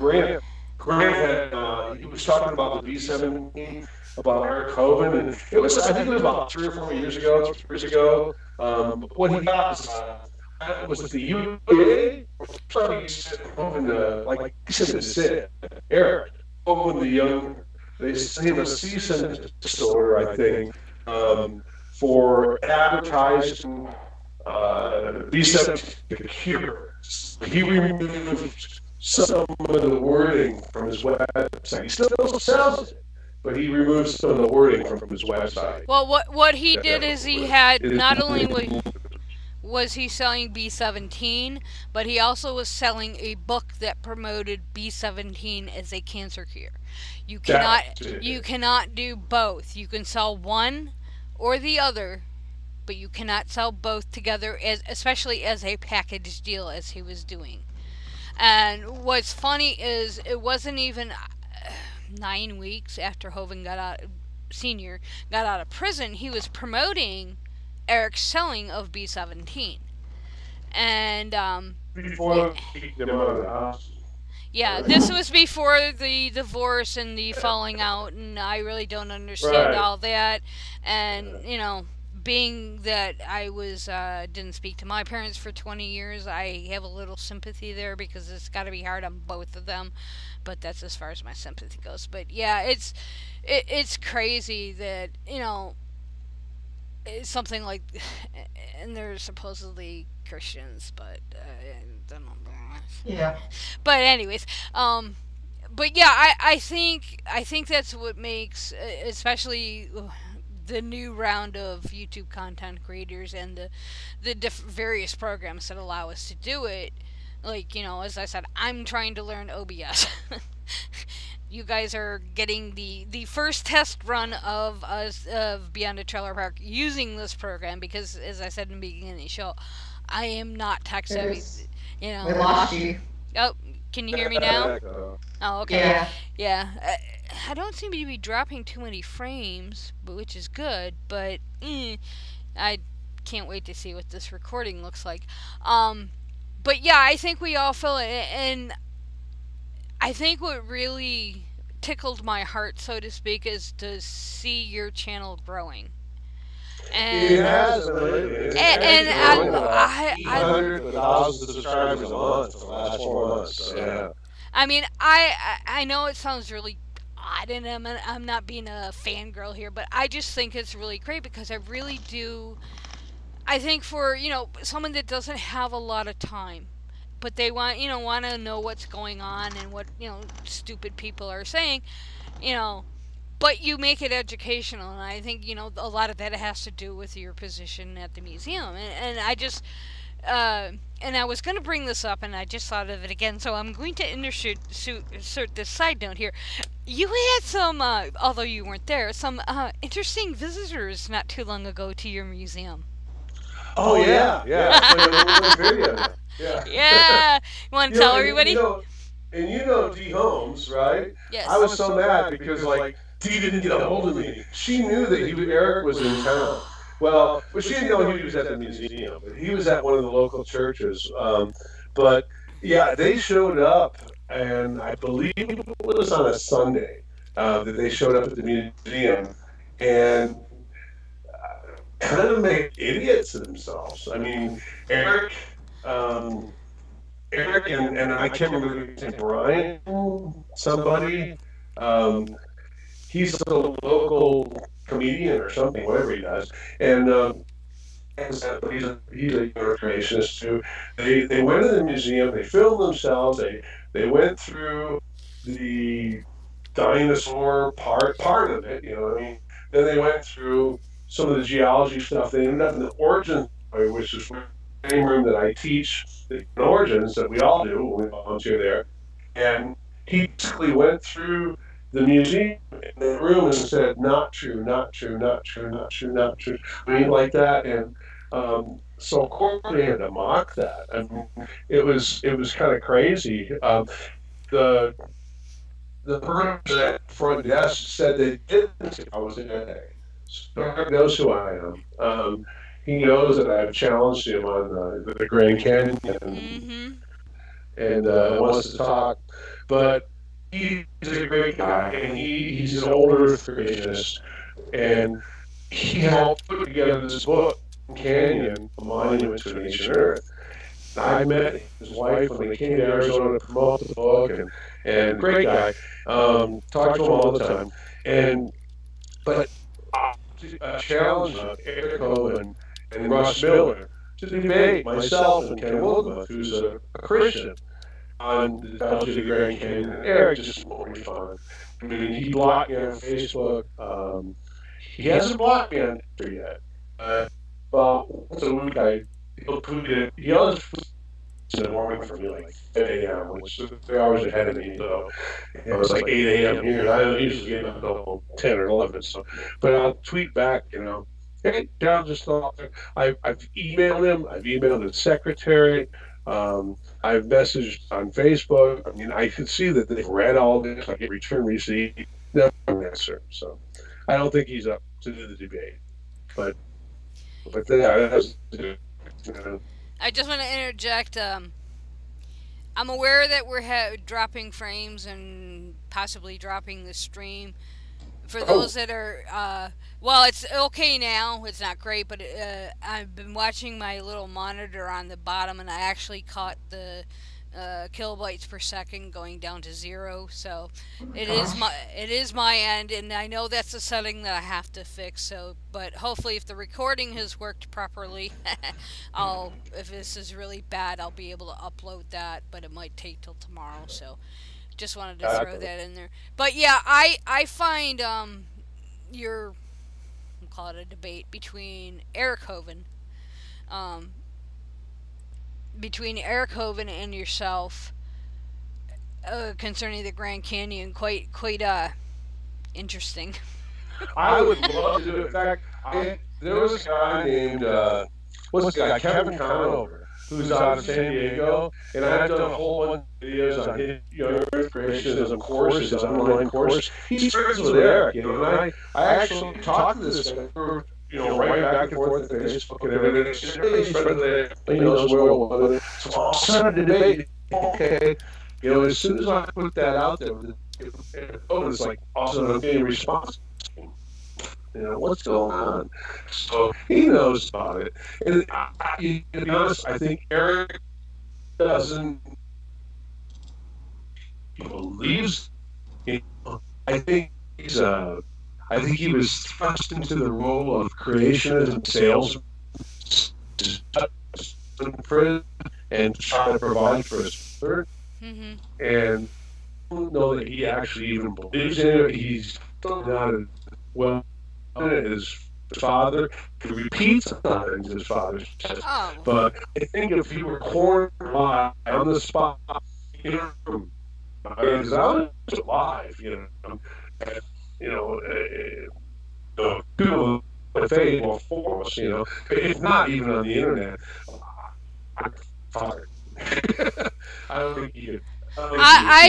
Grant had, he was talking about the B-17, about Eric Hovind, and I think it was about 3 or 4 years ago. What he got was it the UAA? He said Hovind, he said to Sid, Eric Hovind, the young, they sent him a cease and desist order, I think, for advertising B-17 computer. He removed some of the wording from his website. He still sells it, but he removed some of the wording from his website. Well, what he did is he had not only was he selling B-17, but he also was selling a book that promoted B-17 as a cancer cure. You cannot do both. You can sell one or the other, but you cannot sell both together, especially as a package deal, as he was doing. And what's funny is it wasn't even 9 weeks after Hovind Sr. got out of prison, he was promoting Eric's selling of B-17. And before they kicked him out of the house. Yeah, this was before the divorce and the falling out, and I really don't understand all that. And being that I was didn't speak to my parents for 20 years, I have a little sympathy there, because it's got to be hard on both of them. But that's as far as my sympathy goes. But yeah, it's crazy that it's something like, and they're supposedly Christians, but I don't know. Yeah. But anyways, but yeah, I think that's what makes, especially the new round of YouTube content creators and the various programs that allow us to do it. Like, as I said, I'm trying to learn OBS. You guys are getting the first test run of us of Beyond the Trailer Park using this program, because, as I said in the beginning of the show, I am not tech savvy. We lost you. Oh, can you hear me now? Oh, okay. Yeah. Yeah. I don't seem to be dropping too many frames, which is good, but I can't wait to see what this recording looks like. But yeah, I think we all feel it, and I think what really tickled my heart, so to speak, is to see your channel growing. And It has, and hundreds of thousands of subscribers a month for the last 4 months. So, yeah. I mean, I know it sounds really odd, and I'm not being a fangirl here, but I just think it's really great, because I really do. I think for someone that doesn't have a lot of time, but they want to know what's going on and what stupid people are saying, but you make it educational, and I think a lot of that has to do with your position at the museum, and I just and I was going to bring this up, and I just thought of it again, so I'm going to insert this side note here. You had some, although you weren't there, some interesting visitors not too long ago to your museum. Oh yeah. Yeah. Yeah. You want to tell everybody? Dee Holmes, right? Yes. I was so mad because Dee didn't get a hold of me. She knew that Eric was in town. Well, she didn't know he was at the museum, but he was at one of the local churches. But yeah, they showed up, and I believe it was on a Sunday that they showed up at the museum, and kind of made idiots of themselves. I mean, Eric and I can't remember his name, Brian, somebody. He's a local comedian or something, whatever he does, and he's a creationist too. They went to the museum, they filmed themselves, they went through the dinosaur part of it, Then they went through some of the geology stuff. They ended up in the origin, which is the same room that I teach the origins that we all do when we volunteer there. And he basically went through the museum in the room and said, not true, not true, not true, not true, not true. I mean, like that. And so of course they had to mock that. I mean, it was kind of crazy. The person at the front desk said they didn't think I was in there. Eric knows who I am. He knows that I've challenged him on the Grand Canyon and wants to talk. But he's a great guy, and he's an older creationist, and he helped put together this book, Canyon, A Monument to an Ancient Earth. I met his wife when they came to Arizona to promote the book, and great guy. Talked to him all the time. But I challenged Eric Hovind and Russ Miller to debate myself and Ken Wilguth, who's a Christian, on the Valley of the Grand Canyon. And Eric just won't respond. I mean, he blocked me on Facebook. He hasn't blocked me on Twitter yet. Well, once a week he'll tweet it. He always puts it in the morning for me, like 10 a.m., which is 3 hours ahead of me. So it was like 8 a.m. here, and I don't usually get up until 10 or 11. So, but I'll tweet back, hey, Darryl just thought. I've emailed him. I've emailed his secretary. I've messaged on Facebook. I mean, I can see that they've read all this. I get return receipt. No answer. So I don't think he's up to do the debate. But that's, I just want to interject. I'm aware that we're dropping frames and possibly dropping the stream. For those that are, well, it's okay now. It's not great, but I've been watching my little monitor on the bottom, and I actually caught the kilobytes per second going down to 0. So it is my end, and I know that's a setting that I have to fix. So, but hopefully, if the recording has worked properly, if this is really bad, I'll be able to upload that. But it might take till tomorrow. So. Just wanted to throw that in there. But yeah, I find we'll call it a debate between Eric Hovind and yourself concerning the Grand Canyon quite interesting. I would love to do it. In fact, there was a guy named what's the guy, Kevin Conover, who's out of San Diego, and I've done a whole bunch of videos on his Earth creationism course, his online course. He's friends with Eric, and I actually talked to this guy, right back and forth on Facebook and everything. He's friends with Eric. He knows well. So I'll set a debate. Okay. As soon as I put that out there, it's like, awesome, I'm getting a response. What's going on? So he knows about it. And to be honest, I think Eric doesn't believes. I think he was thrust into the role of creationism, sales, and trying to provide for his third. Mm-hmm. And I don't know that he actually even believes in it. He's not as well. His father, he repeats sometimes his father says. Oh. But I think if he were cornered live on the spot, because I was live, people with faith will form us, if not even on the internet, I'm fired. I don't think he could. I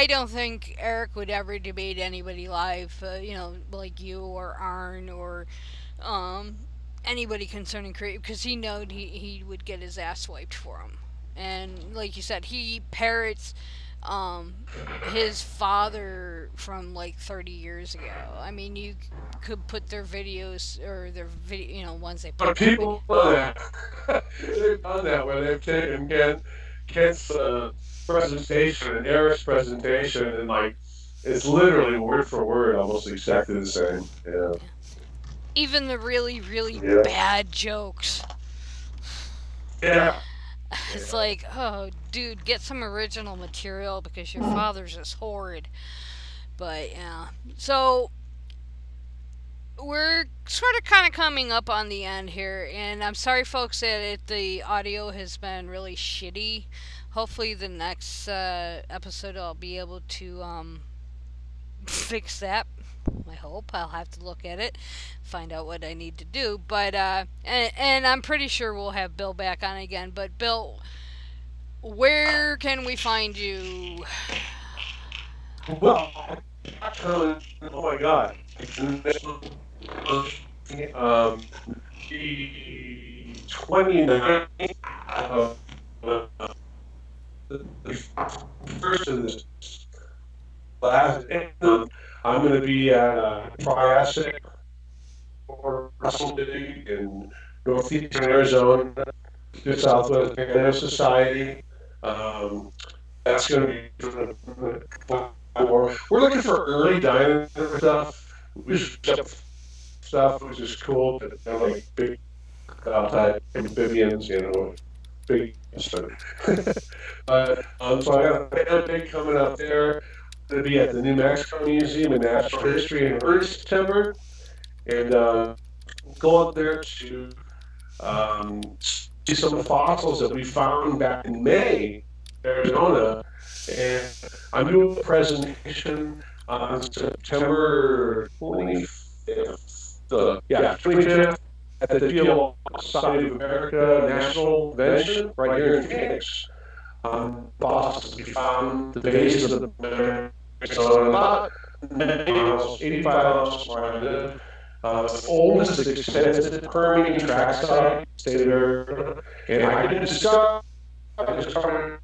don't think Eric would ever debate anybody live, like you or Arn or anybody concerning creative, because he knowed he would get his ass wiped for him. And like you said, he parrots his father from like 30 years ago. I mean, you could put their videos or their ones they put. But people know that. They've done that where they've taken Kent's presentation and Eric's presentation, and like it's literally word for word, almost exactly the same. Yeah. Even the really, really bad jokes. Yeah. It's like, oh, dude, get some original material because your father's just horrid. But yeah, so we're sort of kind of coming up on the end here, and I'm sorry, folks, that the audio has been really shitty. Hopefully, the next episode I'll be able to fix that. I hope. I'll have to look at it, find out what I need to do. But and I'm pretty sure we'll have Bill back on again. But Bill, where can we find you? Well, oh my God. The 29th of the first of this last I'm going to be at Triassic or Russell City in northeastern Arizona, the Southwest Canada Society. That's going to be we're looking for early dinosaur stuff, which is cool, but like big type amphibians, big stuff. So I got a big coming up there. Going to be at the New Mexico Museum of Natural History in early September, and go up there to see some fossils that we found back in May, Arizona, and I'm doing a presentation on September 25th. 25th at the Geological Society of America National Convention right here in Phoenix. Fossils we found the base of the Arizona, about 85 miles where I live. The oldest extensive Permian trackside, state of Arizona, and I didn't discover. I discovered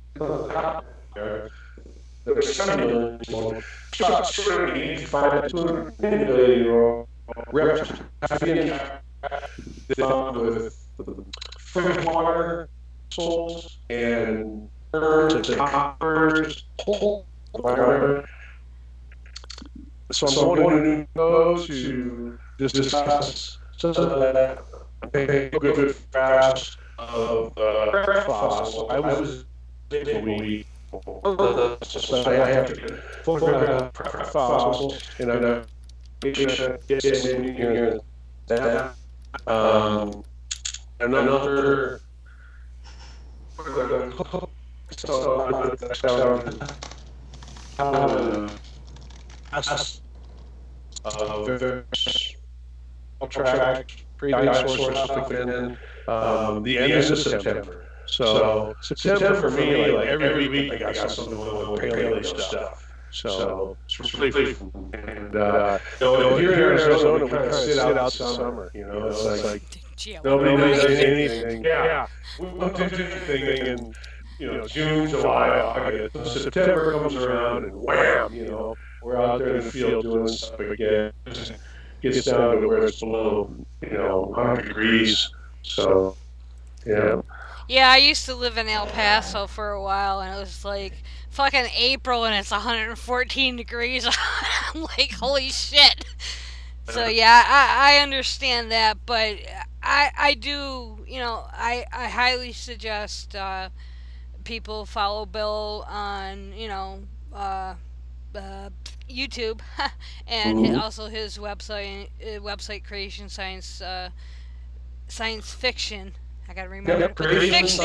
there were 7 million old, about 285 to 200 million-year-old reptilian found with freshwater souls and birds and hoppers, whatever. So I'm going to go to discuss some of that good fast of fossil. I was able so I have to photograph fossils and I'm get in here that another track pre-dinosaur within the end of September. So September for me, like every week, I got something with paleo stuff. So it's really fun. And here in Arizona, we kind of sit out the summer. You know, it's like nobody does anything. Yeah, we won't do anything in June, July, August. September comes around and wham, we're out there in the field doing stuff again. It gets down to where it's below 100 degrees. So yeah. Yeah, I used to live in El Paso for a while, and it was like fucking April, and it's 114 degrees. I'm like, holy shit. So yeah, I understand that, but I do, I highly suggest people follow Bill on, YouTube, and also his website Creation Science Fiction. I gotta remember to put the fiction.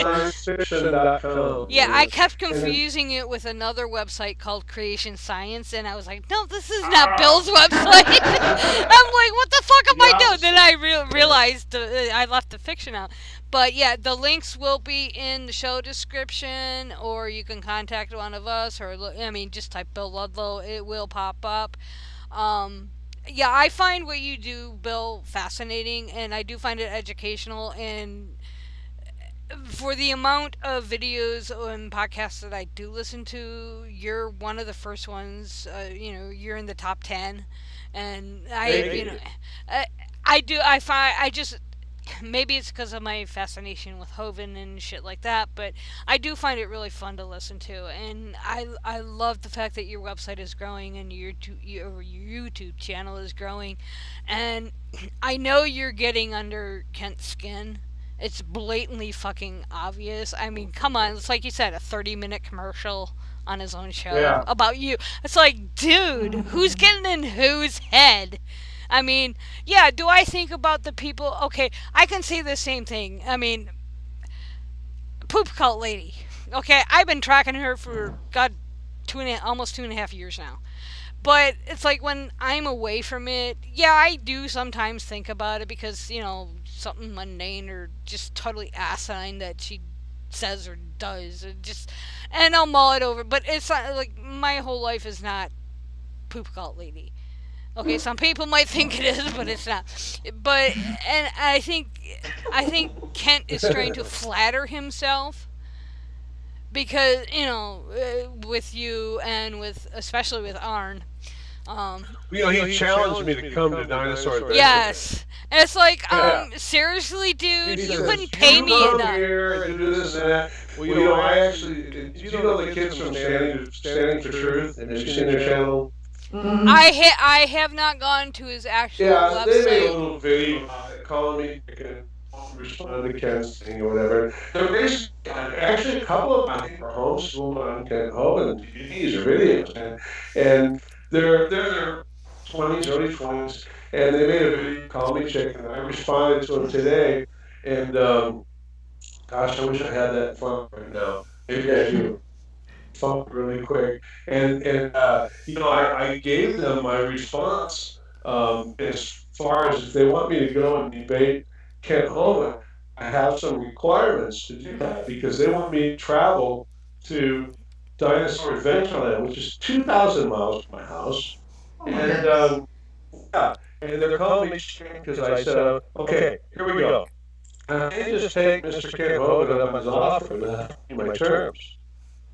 Yeah, I kept confusing it with another website called Creation Science, and I was like, no, this is not Bill's website. I'm like, what the fuck am I doing? Then I realized I left the fiction out. But yeah, the links will be in the show description, or you can contact one of us, or just type Bill Ludlow, it will pop up. Yeah, I find what you do, Bill, fascinating, and I do find it educational, and for the amount of videos and podcasts that I do listen to, you're one of the first ones. You're in the top 10, and maybe it's because of my fascination with Hovind and shit like that, but I do find it really fun to listen to, and I love the fact that your website is growing and your YouTube channel is growing, and I know you're getting under Kent's skin. It's blatantly fucking obvious. I mean, come on, it's like you said, a 30-minute commercial on his own show about you. It's like, dude, who's getting in whose head? I mean, yeah, do I think about the people? Okay, I can say the same thing. I mean, Poop Cult Lady. Okay, I've been tracking her for, almost 2.5 years now. But it's like when I'm away from it, yeah, I do sometimes think about it because, something mundane or just totally asinine that she says or does. And I'll mull it over. But it's not, like, my whole life is not Poop Cult Lady. Okay, some people might think it is, but it's not. And I think Kent is trying to flatter himself because, with you and especially with Arn. He challenged me to come to Dinosaur Adventure. Yes. And it's like, seriously, dude, you couldn't pay me enough. Here and do this and that. Well, I actually, did you know the kids from Standing for Truth? Have you seen their channel? Mm-hmm. I have not gone to his actual website. They made a little video calling me to respond to Kent's thing or whatever. They're basically, actually a couple of them, I think, are homeschooled on Kent Hovind DVDs or videos. And they're their 20s, early 20s, and they made a video calling me chicken. I responded to them today, And gosh, I wish I had that phone right now. Maybe I do. Phone really quick. And I gave them my response as far as if they want me to go and debate Kent Hovind, I have some requirements to do that because they want me to travel to Dinosaur Adventureland, which is 2,000 miles from my house. Oh my And goodness. yeah, and they're calling me because I said, okay, here we go. I can't just take Mr. Kent Hovind up on his offer without my terms.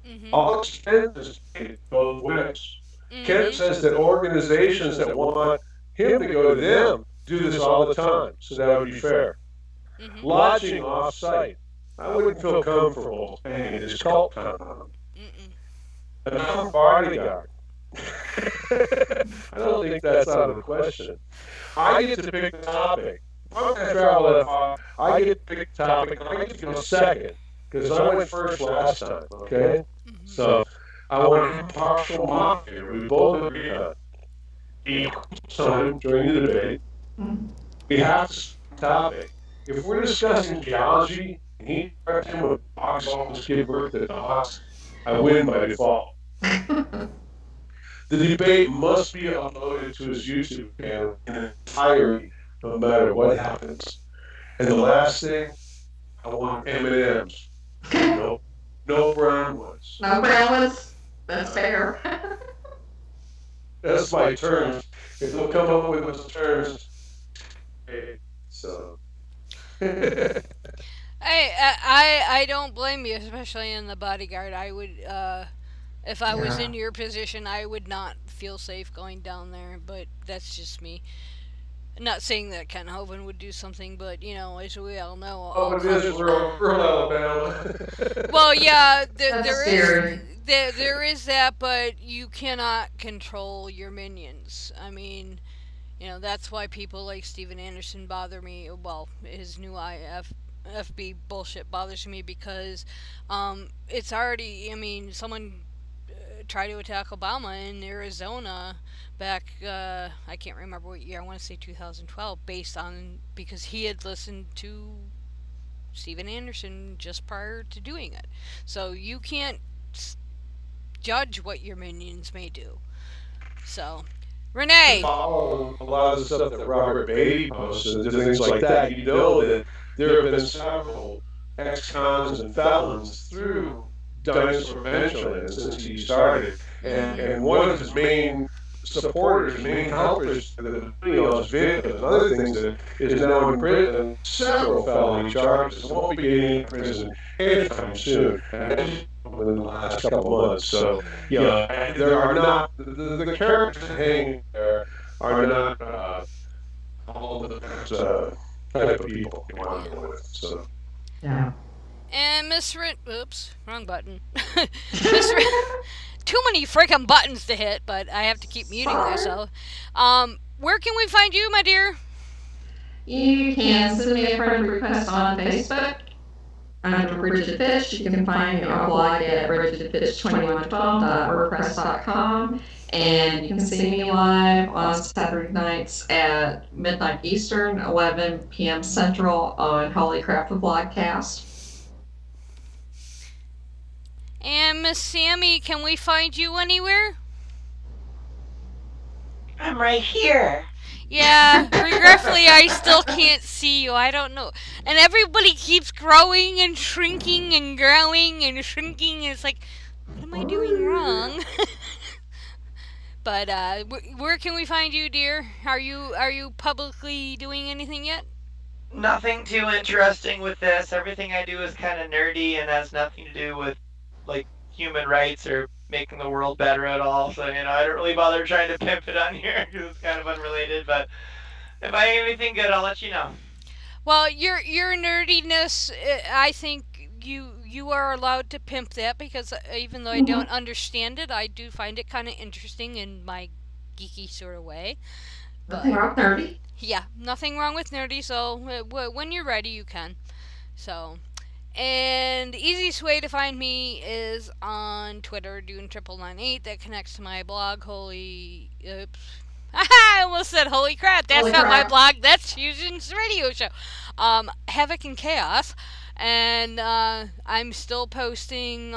Mm-hmm. All expenses paid both ways. Mm-hmm. Kent says that organizations that want him to go to them do this all the time, so that would be fair. Mm-hmm. Lodging off-site. I wouldn't feel comfortable staying at his cult compound. And I'm a bodyguard. I don't think that's out of the question. I get to pick the topic. If I'm going to travel that far, I get to pick the topic. I get to go second because I went first last time. Okay, Mm-hmm. so I want an impartial mock here. We both agree on equal time during the debate. We have to set the topic. If we're discussing geology and he corrects him with box office give birth to dogs, I win by default. The debate must be uploaded to his YouTube channel in entirety, no matter what happens. And the last thing, I want M&Ms. No brown ones. No balance. That's fair. That's my terms. If they'll come up with those terms, okay, so. I don't blame you, especially in the bodyguard. I would, if I was Yeah. in your position, I would not feel safe going down there. But that's just me. Not saying that Ken Hovind would do something, but as we all know, Oh, it is rural Alabama. well, yeah, That's there scary. is there is that, but you cannot control your minions. I mean, that's why people like Steven Anderson bother me. Well, his new FB bullshit bothers me because it's already. I mean, someone tried to attack Obama in Arizona back. I can't remember what year. I want to say 2012, because he had listened to Steven Anderson just prior to doing it. So you can't judge what your minions may do. So, Renee. Follow a lot of the stuff that Robert Beatty posts and things like that. You know that there have been several ex-cons and felons through Dinosaur Adventureland since he started. And one of his main supporters, main helpers to the videos, videos, and other things that is now in prison on several felony charges. Won't be getting in prison anytime soon. Within the last couple of months. So, there are not, the characters hanging there are not all the type of people you want to go with. So. Yeah. And Miss oops, wrong button. Too many freaking buttons to hit, but I have to keep muting myself. Where can we find you, my dear? You can send me a friend request on Facebook under Bridget Fitch. You can find me on blog at bridgetfitch2112.wordpress.com. And you can see me live on Saturday nights at midnight Eastern, 11 p.m. Central on Holy Crap the Vlogcast. And Miss Sammy, can we find you anywhere? I'm right here. Yeah, regretfully, I still can't see you. I don't know. And everybody keeps growing and shrinking and growing and shrinking. And it's like, what am I doing wrong? But where can we find you, dear? Are you publicly doing anything yet? Nothing too interesting with this. Everything I do is kind of nerdy and has nothing to do with like human rights or making the world better at all. So I don't really bother trying to pimp it on here because it's kind of unrelated. But if I have anything good, I'll let you know. Well, your nerdiness, I think you are allowed to pimp that because even though I don't understand it, I do find it kind of interesting in my geeky sort of way. Nothing wrong with nerdy. Yeah, nothing wrong with nerdy. So when you're ready, you can. So. And the easiest way to find me is on Twitter, Dune998. That connects to my blog, I almost said holy crap. That's Holy not my crap. blog. That's Fusion's radio show. Havoc and Chaos. And I'm still posting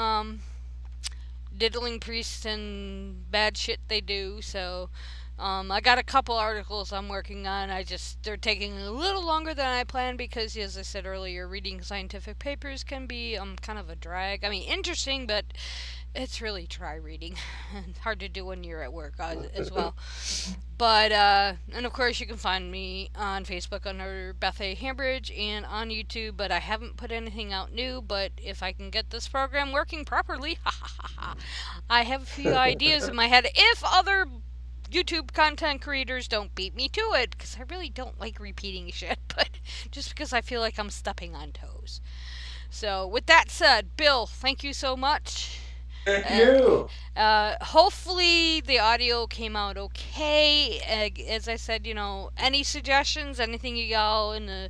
diddling priests and bad shit they do. So I got a couple articles I'm working on. They're taking a little longer than I planned because, as I said earlier, reading scientific papers can be kind of a drag. I mean, interesting, but it's really dry reading. It's hard to do when you're at work as well. But, and of course you can find me on Facebook under Beth A. Hambridge and on YouTube, but I haven't put anything out new, but if I can get this program working properly, I have a few ideas in my head. If other YouTube content creators don't beat me to it, because I really don't like repeating shit, but just because I feel like I'm stepping on toes. So, with that said, Bill, thank you so much. Thank you. Hopefully the audio came out okay. As I said, any suggestions, anything you y'all in the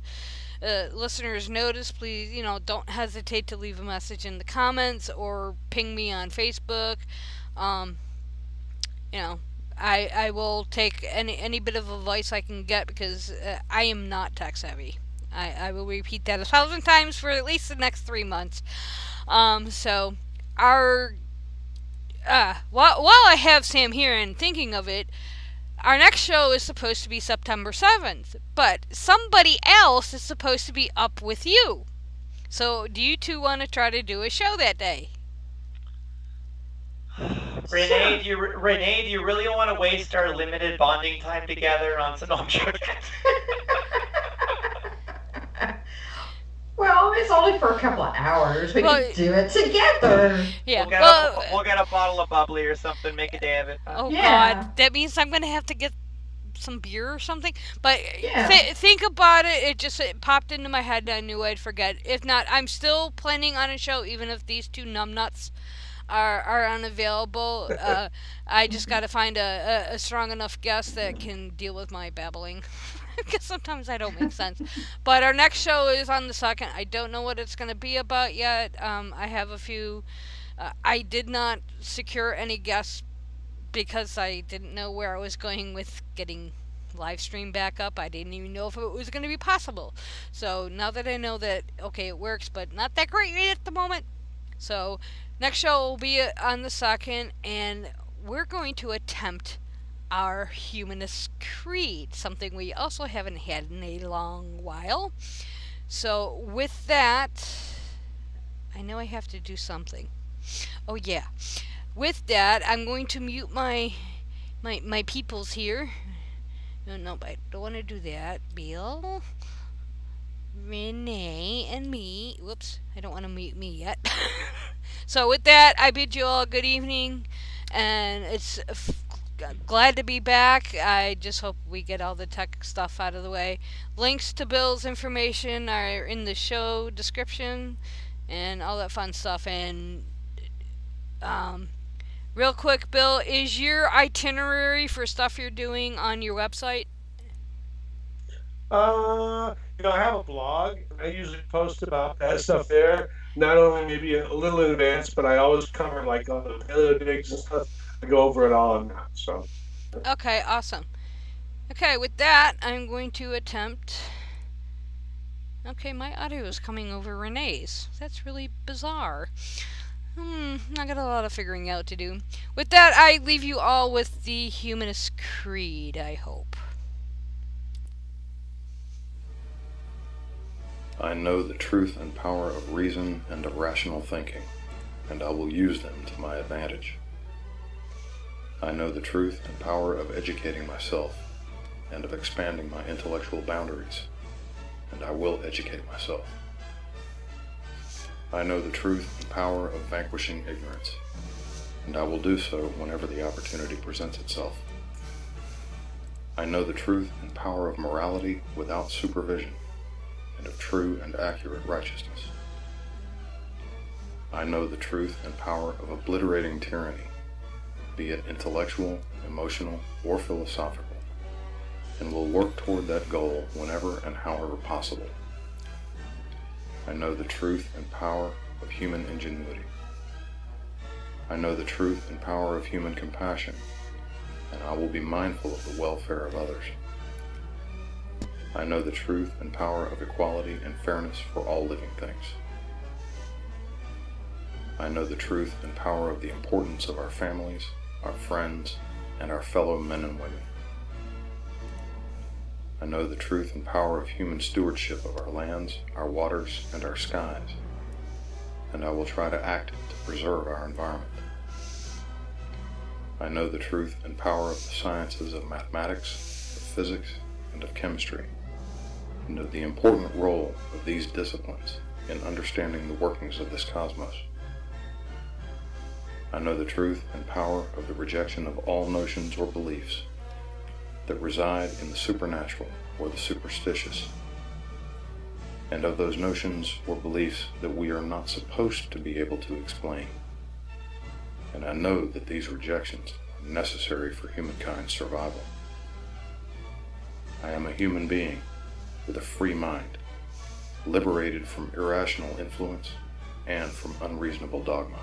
listeners notice, please, don't hesitate to leave a message in the comments or ping me on Facebook. I will take any bit of advice I can get because I am not tech savvy. I will repeat that 1,000 times for at least the next 3 months. So while I have Sam here and thinking of it, our next show is supposed to be September 7th, but somebody else is supposed to be up with you. So do you two want to try to do a show that day? Renee, do you really want to waste our limited bonding time together on some? No, I'm joking. Well, it's only for a couple of hours. We can do it together. Yeah. We'll get a bottle of bubbly or something. Make a day of it. Oh God, that means I'm gonna have to get some beer or something. But think about it. It popped into my head. And I knew I'd forget. If not, I'm still planning on a show, even if these two numbnuts are unavailable. I just got to find a strong enough guest that can deal with my babbling. Because sometimes I don't make sense. But our next show is on the 2nd. I don't know what it's going to be about yet. I have a few. I did not secure any guests because I didn't know where I was going with getting live stream back up. I didn't even know if it was going to be possible. So now that I know that, okay, it works, but not that great at the moment. So next show will be on the 2nd, and we're going to attempt our humanist creed, something we also haven't had in a long while. So with that, I know I have to do something. Oh yeah, with that, I'm going to mute my peoples here. No, I don't want to do that. Bill, Renee, and me. Whoops, I don't want to mute me yet. So with that, I bid you all good evening, and it's glad to be back. I just hope we get all the tech stuff out of the way. Links to Bill's information are in the show description and all that fun stuff. And real quick, Bill, is your itinerary for stuff you're doing on your website? I have a blog. I usually post about that stuff there. Not only maybe a little in advance, but I always cover like all the paleo digs and stuff. I go over it all on that. So. Okay, awesome. Okay, with that, I'm going to attempt. Okay, my audio is coming over Renee's. That's really bizarre. I got a lot of figuring out to do. With that, I leave you all with the humanist creed, I hope. I know the truth and power of reason and of rational thinking, and I will use them to my advantage. I know the truth and power of educating myself and of expanding my intellectual boundaries, and I will educate myself. I know the truth and power of vanquishing ignorance, and I will do so whenever the opportunity presents itself. I know the truth and power of morality without supervision, and of true and accurate righteousness. I know the truth and power of obliterating tyranny, be it intellectual, emotional, or philosophical, and will work toward that goal whenever and however possible. I know the truth and power of human ingenuity. I know the truth and power of human compassion, and I will be mindful of the welfare of others. I know the truth and power of equality and fairness for all living things. I know the truth and power of the importance of our families, our friends, and our fellow men and women. I know the truth and power of human stewardship of our lands, our waters, and our skies, and I will try to act to preserve our environment. I know the truth and power of the sciences of mathematics, of physics, and of chemistry, and of the important role of these disciplines in understanding the workings of this cosmos. I know the truth and power of the rejection of all notions or beliefs that reside in the supernatural or the superstitious, and of those notions or beliefs that we are not supposed to be able to explain. And I know that these rejections are necessary for humankind's survival. I am a human being with a free mind, liberated from irrational influence and from unreasonable dogma.